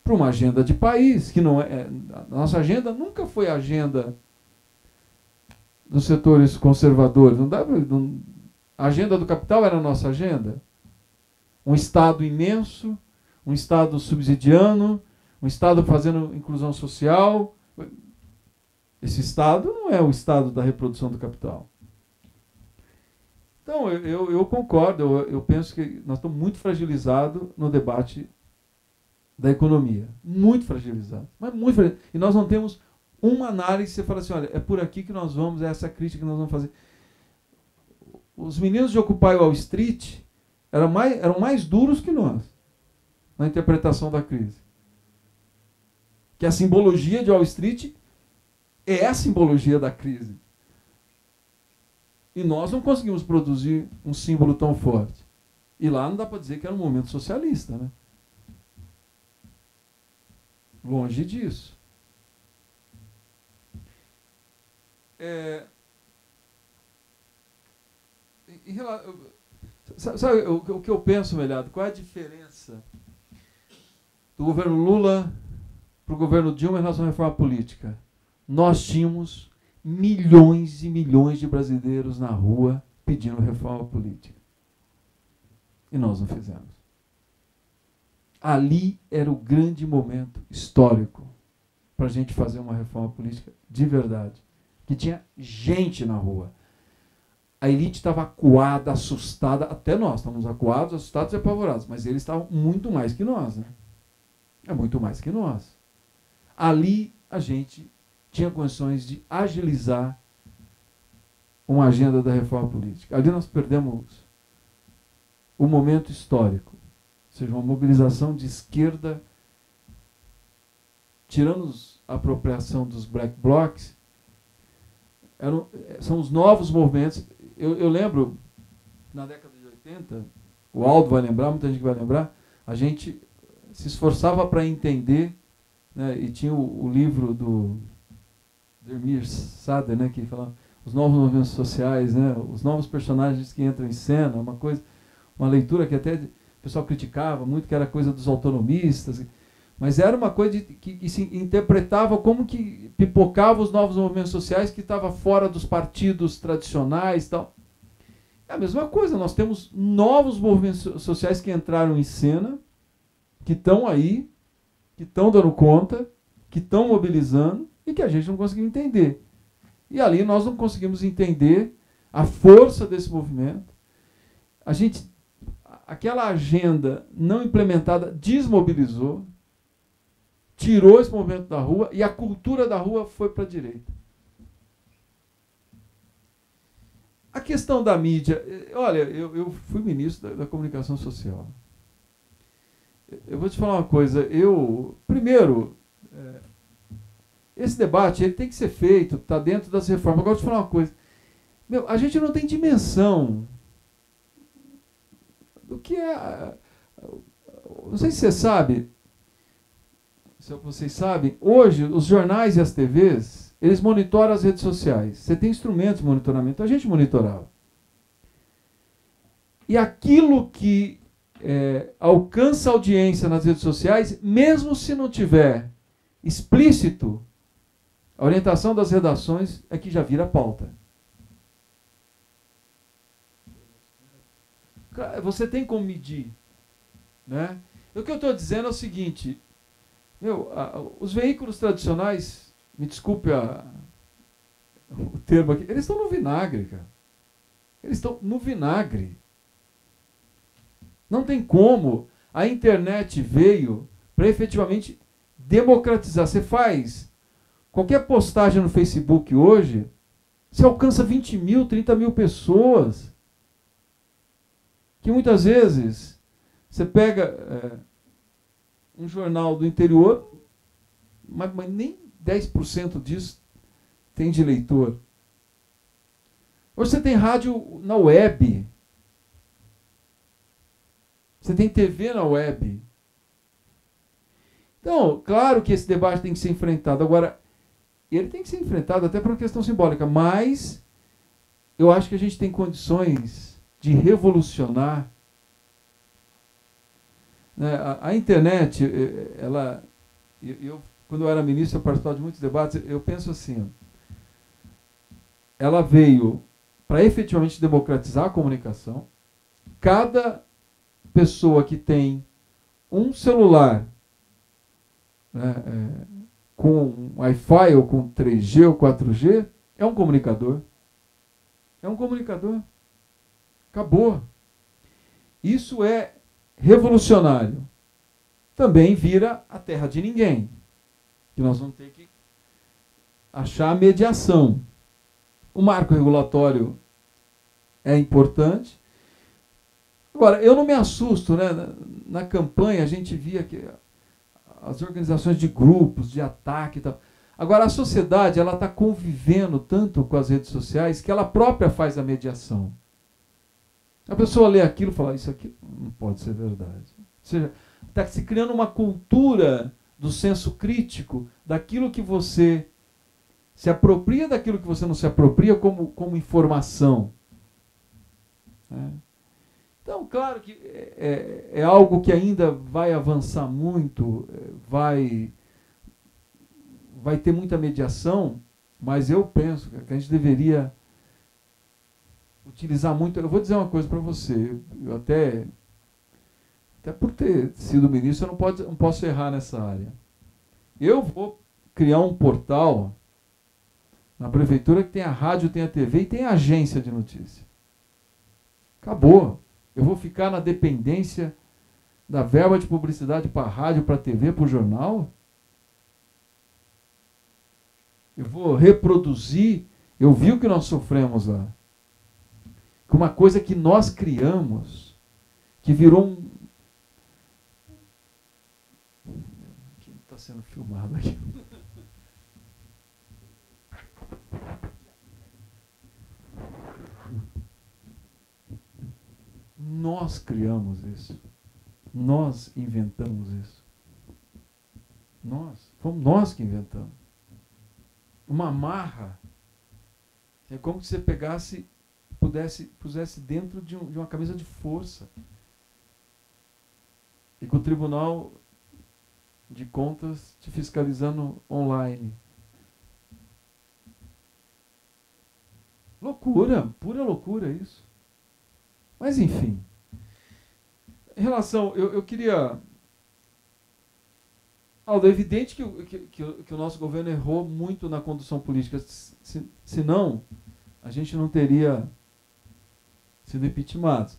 para uma agenda de país, que não é. A nossa agenda nunca foi a agenda dos setores conservadores. A agenda do capital era a nossa agenda. Um Estado imenso, um Estado subsidiando, um Estado fazendo inclusão social. Esse Estado não é o Estado da reprodução do capital. Então, eu concordo, eu penso que nós estamos muito fragilizados no debate da economia. Muito fragilizados. Mas muito fragilizados. E nós não temos uma análise que você fala assim, olha, é por aqui que nós vamos, é essa crítica que nós vamos fazer. Os meninos de Occupy Wall Street eram mais duros que nós na interpretação da crise. Que a simbologia de Wall Street é a simbologia da crise. E nós não conseguimos produzir um símbolo tão forte. E lá não dá para dizer que era um momento socialista, né? Longe disso. Sabe o que eu penso, Melhado? Qual é a diferença do governo Lula para o governo Dilma em relação à reforma política? Nós tínhamos milhões e milhões de brasileiros na rua pedindo reforma política. E nós não fizemos. Ali era o grande momento histórico para a gente fazer uma reforma política de verdade. que tinha gente na rua. A elite estava acuada, assustada, até nós estávamos acuados, assustados e apavorados, mas eles estavam muito mais que nós, né? É muito mais que nós. Ali a gente tinha condições de agilizar uma agenda da reforma política. Ali nós perdemos o momento histórico, ou seja, uma mobilização de esquerda, tirando a apropriação dos black blocs, são os novos movimentos. Eu lembro, na década de 80, o Aldo vai lembrar, muita gente vai lembrar, a gente se esforçava para entender, né, e tinha o livro do Dermir Sader, né, que falava os novos movimentos sociais, né, os novos personagens que entram em cena, uma leitura que até o pessoal criticava muito, que era coisa dos autonomistas, mas era uma coisa que se interpretava como que pipocava os novos movimentos sociais que estavam fora dos partidos tradicionais e tal. É a mesma coisa, nós temos novos movimentos sociais que entraram em cena, que estão aí, que estão dando conta, que estão mobilizando e que a gente não conseguiu entender. E ali nós não conseguimos entender a força desse movimento. Aquela agenda não implementada desmobilizou, tirou esse movimento da rua e a cultura da rua foi para a direita. A questão da mídia, olha, eu fui ministro da comunicação social. Eu vou te falar uma coisa, primeiro, esse debate ele tem que ser feito, está dentro das reformas. Agora, eu vou te falar uma coisa, a gente não tem dimensão do que é. Não sei se você sabe, se vocês sabem, hoje os jornais e as TVs, eles monitoram as redes sociais. Você tem instrumentos de monitoramento, a gente monitorava. E aquilo que alcança audiência nas redes sociais, mesmo se não tiver explícito, a orientação das redações é que já vira pauta. Você tem como medir, né? O que eu estou dizendo é o seguinte, os veículos tradicionais, me desculpe o termo aqui, eles estão no vinagre, cara. Eles estão no vinagre. Não tem como. A internet veio para efetivamente democratizar. Você faz qualquer postagem no Facebook hoje, você alcança 20 mil, 30 mil pessoas. Que muitas vezes você pega um jornal do interior, mas nem 10% disso tem de leitor. Hoje você tem rádio na web. Você tem TV na web. Então, claro que esse debate tem que ser enfrentado. Agora, ele tem que ser enfrentado até por uma questão simbólica, mas eu acho que a gente tem condições de revolucionar. A internet, quando eu era ministro, eu participava de muitos debates, eu penso assim, ela veio para efetivamente democratizar a comunicação. Cada pessoa que tem um celular, né, com Wi-Fi ou com 3G ou 4G, é um comunicador. É um comunicador. Acabou. Isso é revolucionário. Também vira a terra de ninguém. Que nós vamos ter que achar a mediação. O marco regulatório é importante. Agora, eu não me assusto, né? Na campanha a gente via que as organizações de grupos, de ataque e tal. Agora, a sociedade ela está convivendo tanto com as redes sociais que ela própria faz a mediação. A pessoa lê aquilo e fala, isso aqui não pode ser verdade. Ou seja, está se criando uma cultura do senso crítico, daquilo que você se apropria, daquilo que você não se apropria como informação. Então, claro que é algo que ainda vai avançar muito, vai ter muita mediação, mas eu penso que a gente deveria utilizar muito. Eu vou dizer uma coisa para você, eu até por ter sido ministro, eu não posso errar nessa área. Eu vou criar um portal Na prefeitura que tem a rádio, tem a TV e tem a agência de notícia. Acabou. Eu vou ficar na dependência da verba de publicidade para a rádio, para a TV, para o jornal? Eu vou reproduzir. Eu vi o que nós sofremos lá. Uma coisa que nós criamos, que virou um... Quem está sendo filmado aqui? Nós criamos isso. Nós inventamos isso. Fomos nós que inventamos. Uma marra. É como se você pegasse, pusesse dentro de uma camisa de força. E com o Tribunal de Contas te fiscalizando online. Loucura, pura loucura isso. Mas, enfim, em relação, eu queria... Aldo, é evidente que o nosso governo errou muito na condução política, senão a gente não teria sido impeachmado.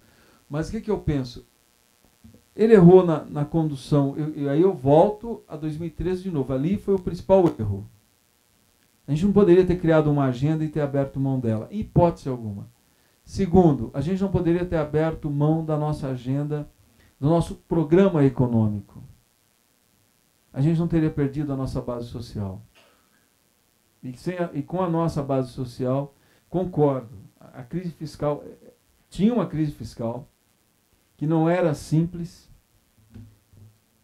Mas o que eu penso? Ele errou na condução, e aí eu volto a 2013 de novo, ali foi o principal erro. A gente não poderia ter criado uma agenda e ter aberto mão dela, em hipótese alguma. Segundo, a gente não poderia ter aberto mão da nossa agenda, do nosso programa econômico. A gente não teria perdido a nossa base social. E com a nossa base social, concordo, a crise fiscal, tinha uma crise fiscal que não era simples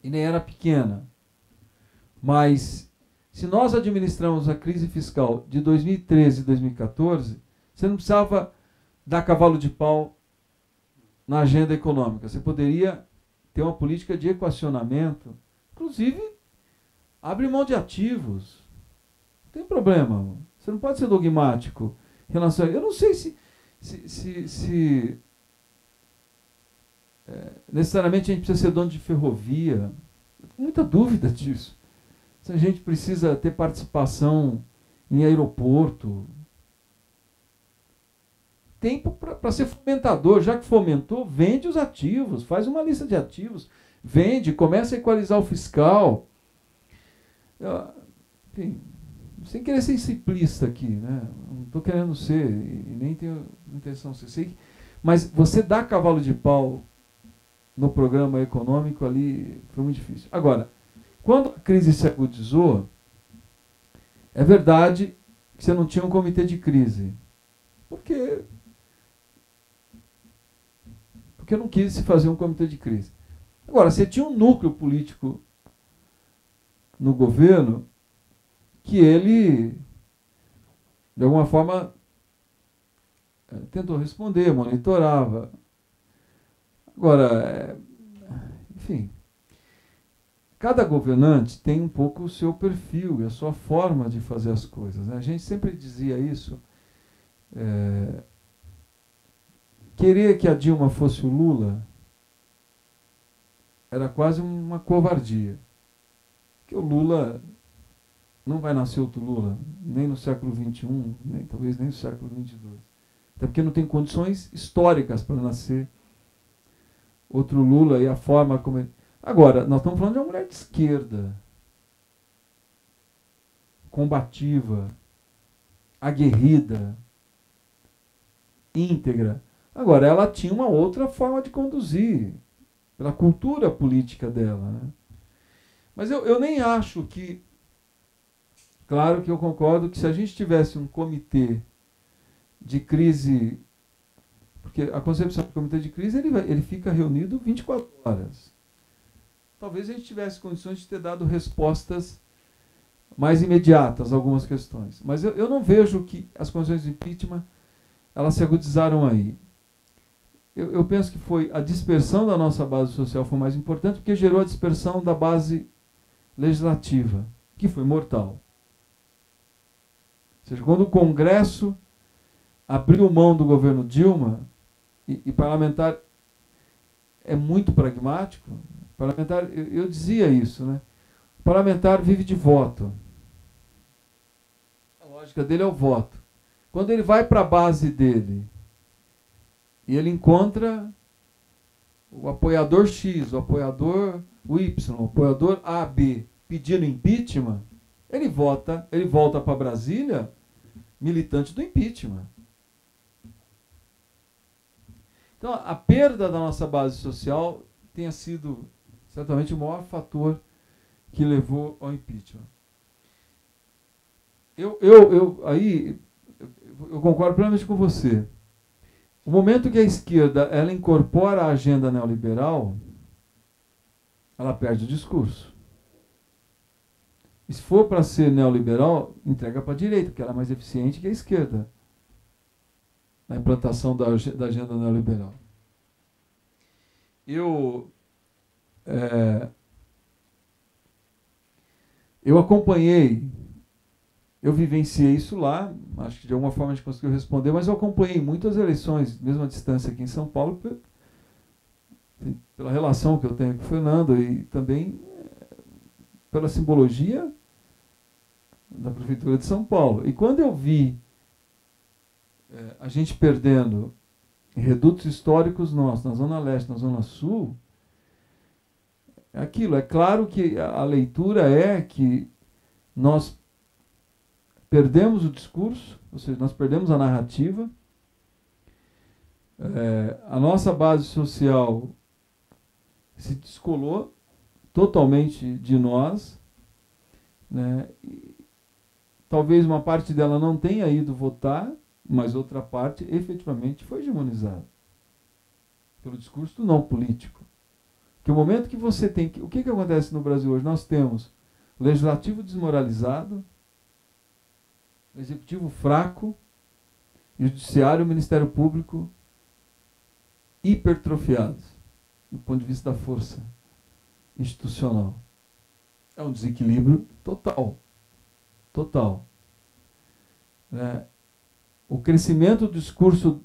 e nem era pequena. Mas, se nós administramos a crise fiscal de 2013 e 2014, você não precisava dar cavalo de pau na agenda econômica. Você poderia ter uma política de equacionamento, inclusive abre mão de ativos. Não tem problema. Você não pode ser dogmático em relação a... Eu não sei se necessariamente a gente precisa ser dono de ferrovia. Eu tenho muita dúvida disso. Se a gente precisa ter participação em aeroporto. Tempo para ser fomentador. Já que fomentou, vende os ativos, faz uma lista de ativos, vende, começa a equalizar o fiscal. Enfim, sem querer ser simplista aqui, né? Não estou querendo ser, e nem tenho intenção de ser, mas você dá cavalo de pau no programa econômico ali foi muito difícil. Agora, quando a crise se agudizou, é verdade que você não tinha um comitê de crise. Porque não quis se fazer um comitê de crise. Agora, você tinha um núcleo político no governo que ele, de alguma forma, tentou responder, monitorava. Agora, enfim, cada governante tem um pouco o seu perfil e a sua forma de fazer as coisas, né? A gente sempre dizia isso. Querer que a Dilma fosse o Lula era quase uma covardia. Porque o Lula não vai nascer outro Lula, nem no século XXI, talvez nem no século XXII. Até porque não tem condições históricas para nascer outro Lula e a forma como ele... Agora, nós estamos falando de uma mulher de esquerda, combativa, aguerrida, íntegra. Agora, ela tinha uma outra forma de conduzir, pela cultura política dela, né? Mas eu nem acho que... Claro que eu concordo que se a gente tivesse um comitê de crise... Porque a concepção do comitê de crise, ele fica reunido 24 horas. Talvez a gente tivesse condições de ter dado respostas mais imediatas a algumas questões. Mas eu não vejo que as condições de impeachment elas se agudizaram aí. Eu penso que foi a dispersão da nossa base social foi mais importante, porque gerou a dispersão da base legislativa, que foi mortal. Ou seja, quando o Congresso abriu mão do governo Dilma, e parlamentar é muito pragmático, parlamentar, eu dizia isso, né? O parlamentar vive de voto. lógica dele é o voto. Quando ele vai para a base dele e ele encontra o apoiador X, o apoiador Y, o apoiador A, B, pedindo impeachment, ele volta para Brasília militante do impeachment. Então, a perda da nossa base social tenha sido certamente o maior fator que levou ao impeachment. Eu concordo plenamente com você. O momento que a esquerda ela incorpora a agenda neoliberal, ela perde o discurso. E se for para ser neoliberal, entrega para a direita, porque ela é mais eficiente que a esquerda na implantação da agenda neoliberal. Eu acompanhei, eu vivenciei isso lá, acho que de alguma forma a gente conseguiu responder, mas eu acompanhei muitas eleições, mesmo à distância aqui em São Paulo, pela relação que eu tenho com o Fernando e também pela simbologia da Prefeitura de São Paulo. E quando eu vi a gente perdendo redutos históricos nossos, na Zona Leste, na Zona Sul, é aquilo. É claro que a leitura é que nós perdemos o discurso, ou seja, nós perdemos a narrativa, a nossa base social se descolou totalmente de nós, né? E talvez uma parte dela não tenha ido votar, mas outra parte efetivamente foi hegemonizada pelo discurso do não político. Que o momento que você tem... O que acontece no Brasil hoje? Nós temos o legislativo desmoralizado, o executivo fraco, e o judiciário e o Ministério Público hipertrofiados, do ponto de vista da força institucional. É um desequilíbrio total. Total. O crescimento do discurso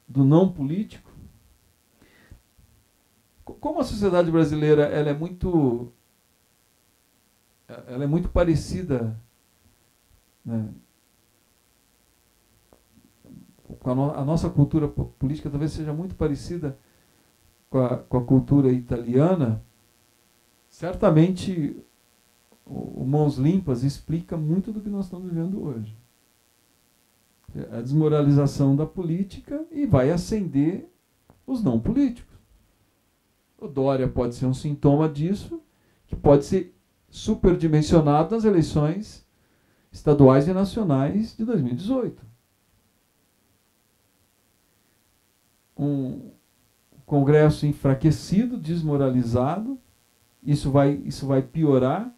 do não político, como a sociedade brasileira ela é muito parecida, né, com a nossa cultura política, talvez seja muito parecida com a cultura italiana. Certamente o Mãos Limpas explica muito do que nós estamos vivendo hoje. A desmoralização da política, e vai acender os não políticos. O Dória pode ser um sintoma disso, que pode ser superdimensionado nas eleições estaduais e nacionais de 2018. Um Congresso enfraquecido, desmoralizado, isso vai piorar.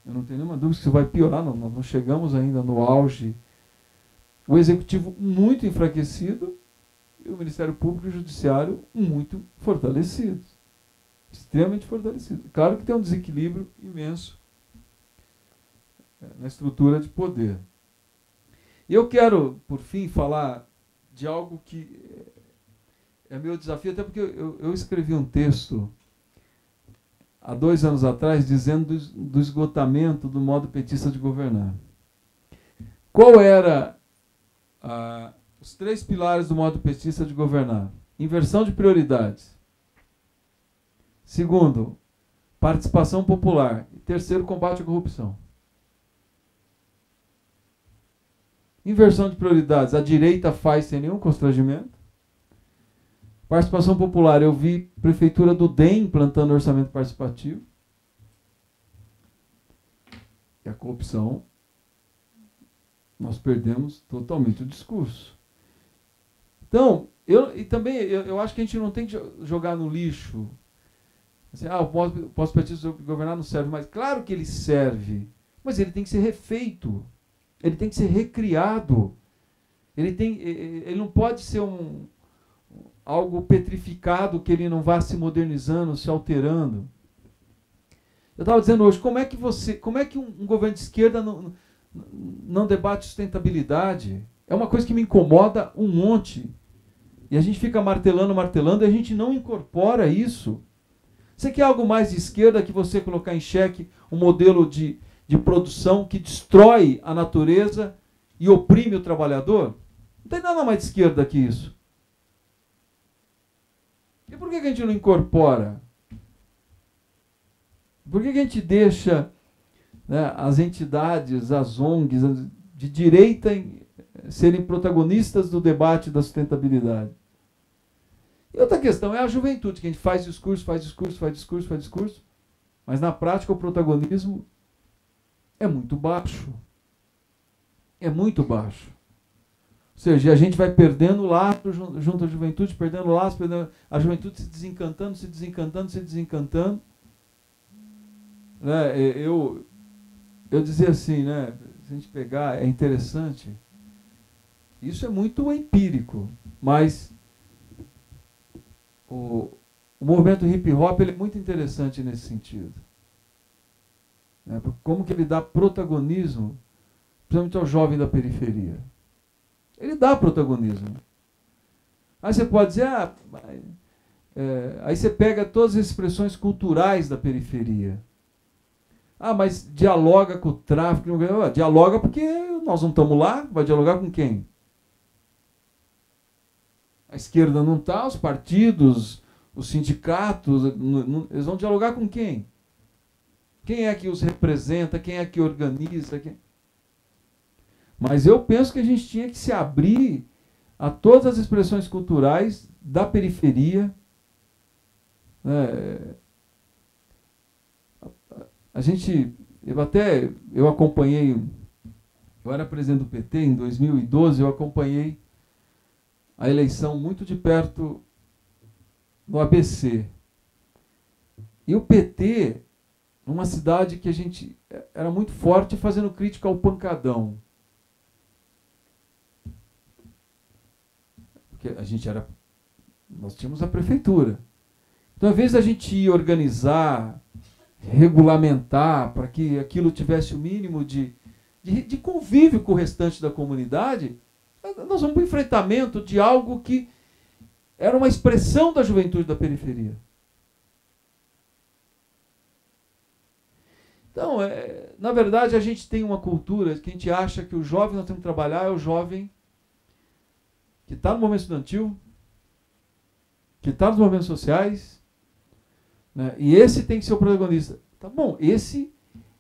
Eu não tenho nenhuma dúvida que isso vai piorar, nós não chegamos ainda no auge. O Executivo muito enfraquecido e o Ministério Público e o Judiciário muito fortalecidos. Extremamente fortalecidos. Claro que tem um desequilíbrio imenso na estrutura de poder. E eu quero, por fim, falar de algo que é meu desafio, até porque eu escrevi um texto há 2 anos atrás dizendo do esgotamento do modo petista de governar. Qual era os 3 pilares do modo petista de governar? Inversão de prioridades. Segundo, participação popular. E terceiro, combate à corrupção. Inversão de prioridades. A direita faz sem nenhum constrangimento. Participação popular. Eu vi a prefeitura do DEM implantando orçamento participativo. E a corrupção, nós perdemos totalmente o discurso. Então, eu acho que a gente não tem que jogar no lixo. Assim, o pós-petista governar não serve mais. Claro que ele serve, mas ele tem que ser refeito. Ele tem que ser recriado. Ele não pode ser algo petrificado, que ele não vá se modernizando, se alterando. Eu estava dizendo hoje, como é que um governo de esquerda não debate sustentabilidade? É uma coisa que me incomoda um monte. E a gente fica martelando, e a gente não incorpora isso. Você quer algo mais de esquerda que você colocar em xeque o modelo de de produção que destrói a natureza e oprime o trabalhador? Não tem nada mais de esquerda que isso. E por que a gente não incorpora? Por que a gente deixa, né, as entidades, as ONGs de direita serem protagonistas do debate da sustentabilidade? E outra questão é a juventude, que a gente faz discurso, mas na prática o protagonismo é muito baixo. É muito baixo. Ou seja, a gente vai perdendo laço junto à juventude, perdendo laço, a juventude se desencantando. Né? Eu dizia assim, né? Se a gente pegar, é interessante, isso é muito empírico, mas o movimento hip hop ele é muito interessante nesse sentido. Né? Como que ele dá protagonismo, principalmente ao jovem da periferia. Ele dá protagonismo. Aí você pode dizer, aí você pega todas as expressões culturais da periferia. Mas dialoga com o tráfico. Dialoga porque nós não estamos lá, vai dialogar com quem? A esquerda não está, os partidos, os sindicatos, eles vão dialogar com quem? Quem é que os representa? Quem é que organiza? Mas eu penso que a gente tinha que se abrir a todas as expressões culturais da periferia. Eu acompanhei, eu era presidente do PT em 2012, eu acompanhei a eleição muito de perto no ABC. E o PT, numa cidade que a gente era muito forte fazendo crítica ao pancadão. Porque nós tínhamos a prefeitura. Então, ao invés da gente ir organizar, regulamentar, para que aquilo tivesse o mínimo de convívio com o restante da comunidade, nós vamos para o enfrentamento de algo que era uma expressão da juventude da periferia. Então, na verdade, a gente tem uma cultura que a gente acha que o jovem nós temos que trabalhar é o jovem que está no movimento estudantil, que está nos movimentos sociais, né? E esse tem que ser o protagonista. Tá bom, esse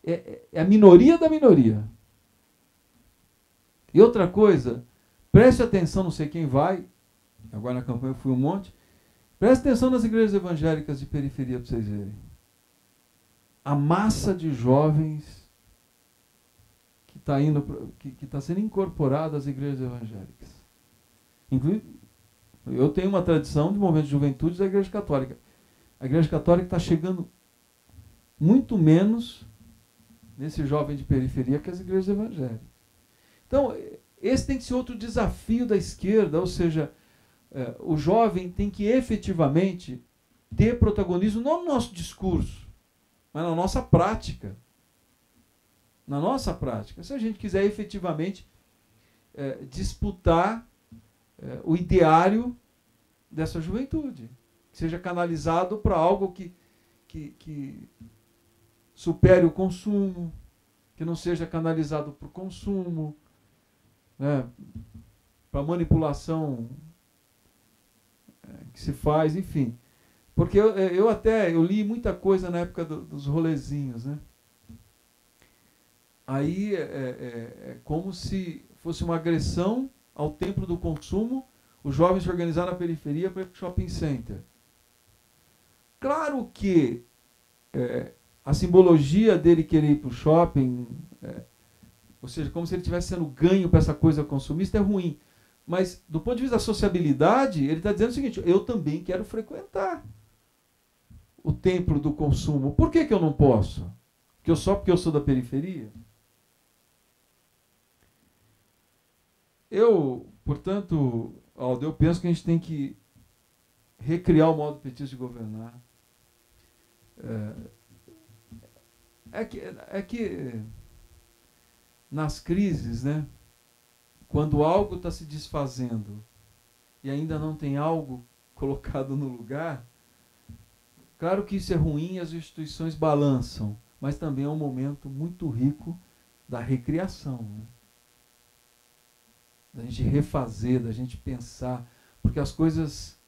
é a minoria da minoria. E outra coisa, preste atenção, não sei quem vai, agora na campanha eu fui um monte, preste atenção nas igrejas evangélicas de periferia para vocês verem. A massa de jovens que está sendo incorporada às igrejas evangélicas. Inclusive, eu tenho uma tradição de movimento de juventude da Igreja Católica. A Igreja Católica está chegando muito menos nesse jovem de periferia que as igrejas evangélicas. Então, esse tem que ser outro desafio da esquerda, ou seja, o jovem tem que efetivamente ter protagonismo não no nosso discurso, mas na nossa prática. Na nossa prática. Se a gente quiser efetivamente disputar o ideário dessa juventude, que seja canalizado para algo que supere o consumo, que não seja canalizado para o consumo, né, para a manipulação que se faz, enfim. Porque eu li muita coisa na época dos rolezinhos, né? Aí é como se fosse uma agressão ao templo do consumo, os jovens se organizaram na periferia para ir para o shopping center. Claro que a simbologia dele querer ir para o shopping, ou seja, como se ele estivesse sendo ganho para essa coisa consumista, é ruim. Mas, do ponto de vista da sociabilidade, ele está dizendo o seguinte: eu também quero frequentar o templo do consumo. Por que eu não posso? Porque eu sou da periferia? Portanto, Aldo, eu penso que a gente tem que recriar o modo petista de governar. É que nas crises, né, quando algo está se desfazendo e ainda não tem algo colocado no lugar, claro que isso é ruim, as instituições balançam, mas também é um momento muito rico da recriação, né? Da gente refazer, da gente pensar, porque as coisas,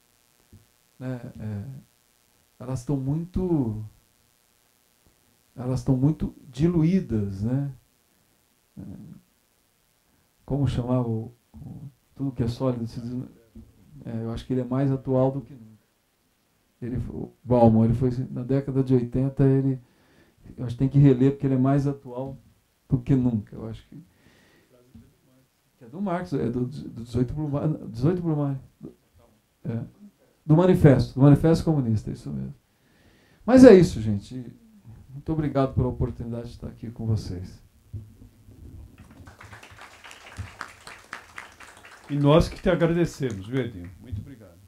né, elas estão muito diluídas, né? Como chamar tudo que é sólido? Eu acho que ele é mais atual do que nunca. O Bauman, ele foi na década de 80, eu acho que tem que reler porque ele é mais atual do que nunca. Eu acho que é do Marx, é do 18 Brumário. Do Manifesto Comunista, isso mesmo. Mas é isso, gente. Muito obrigado pela oportunidade de estar aqui com vocês. E nós que te agradecemos, viu, Edinho? Muito obrigado.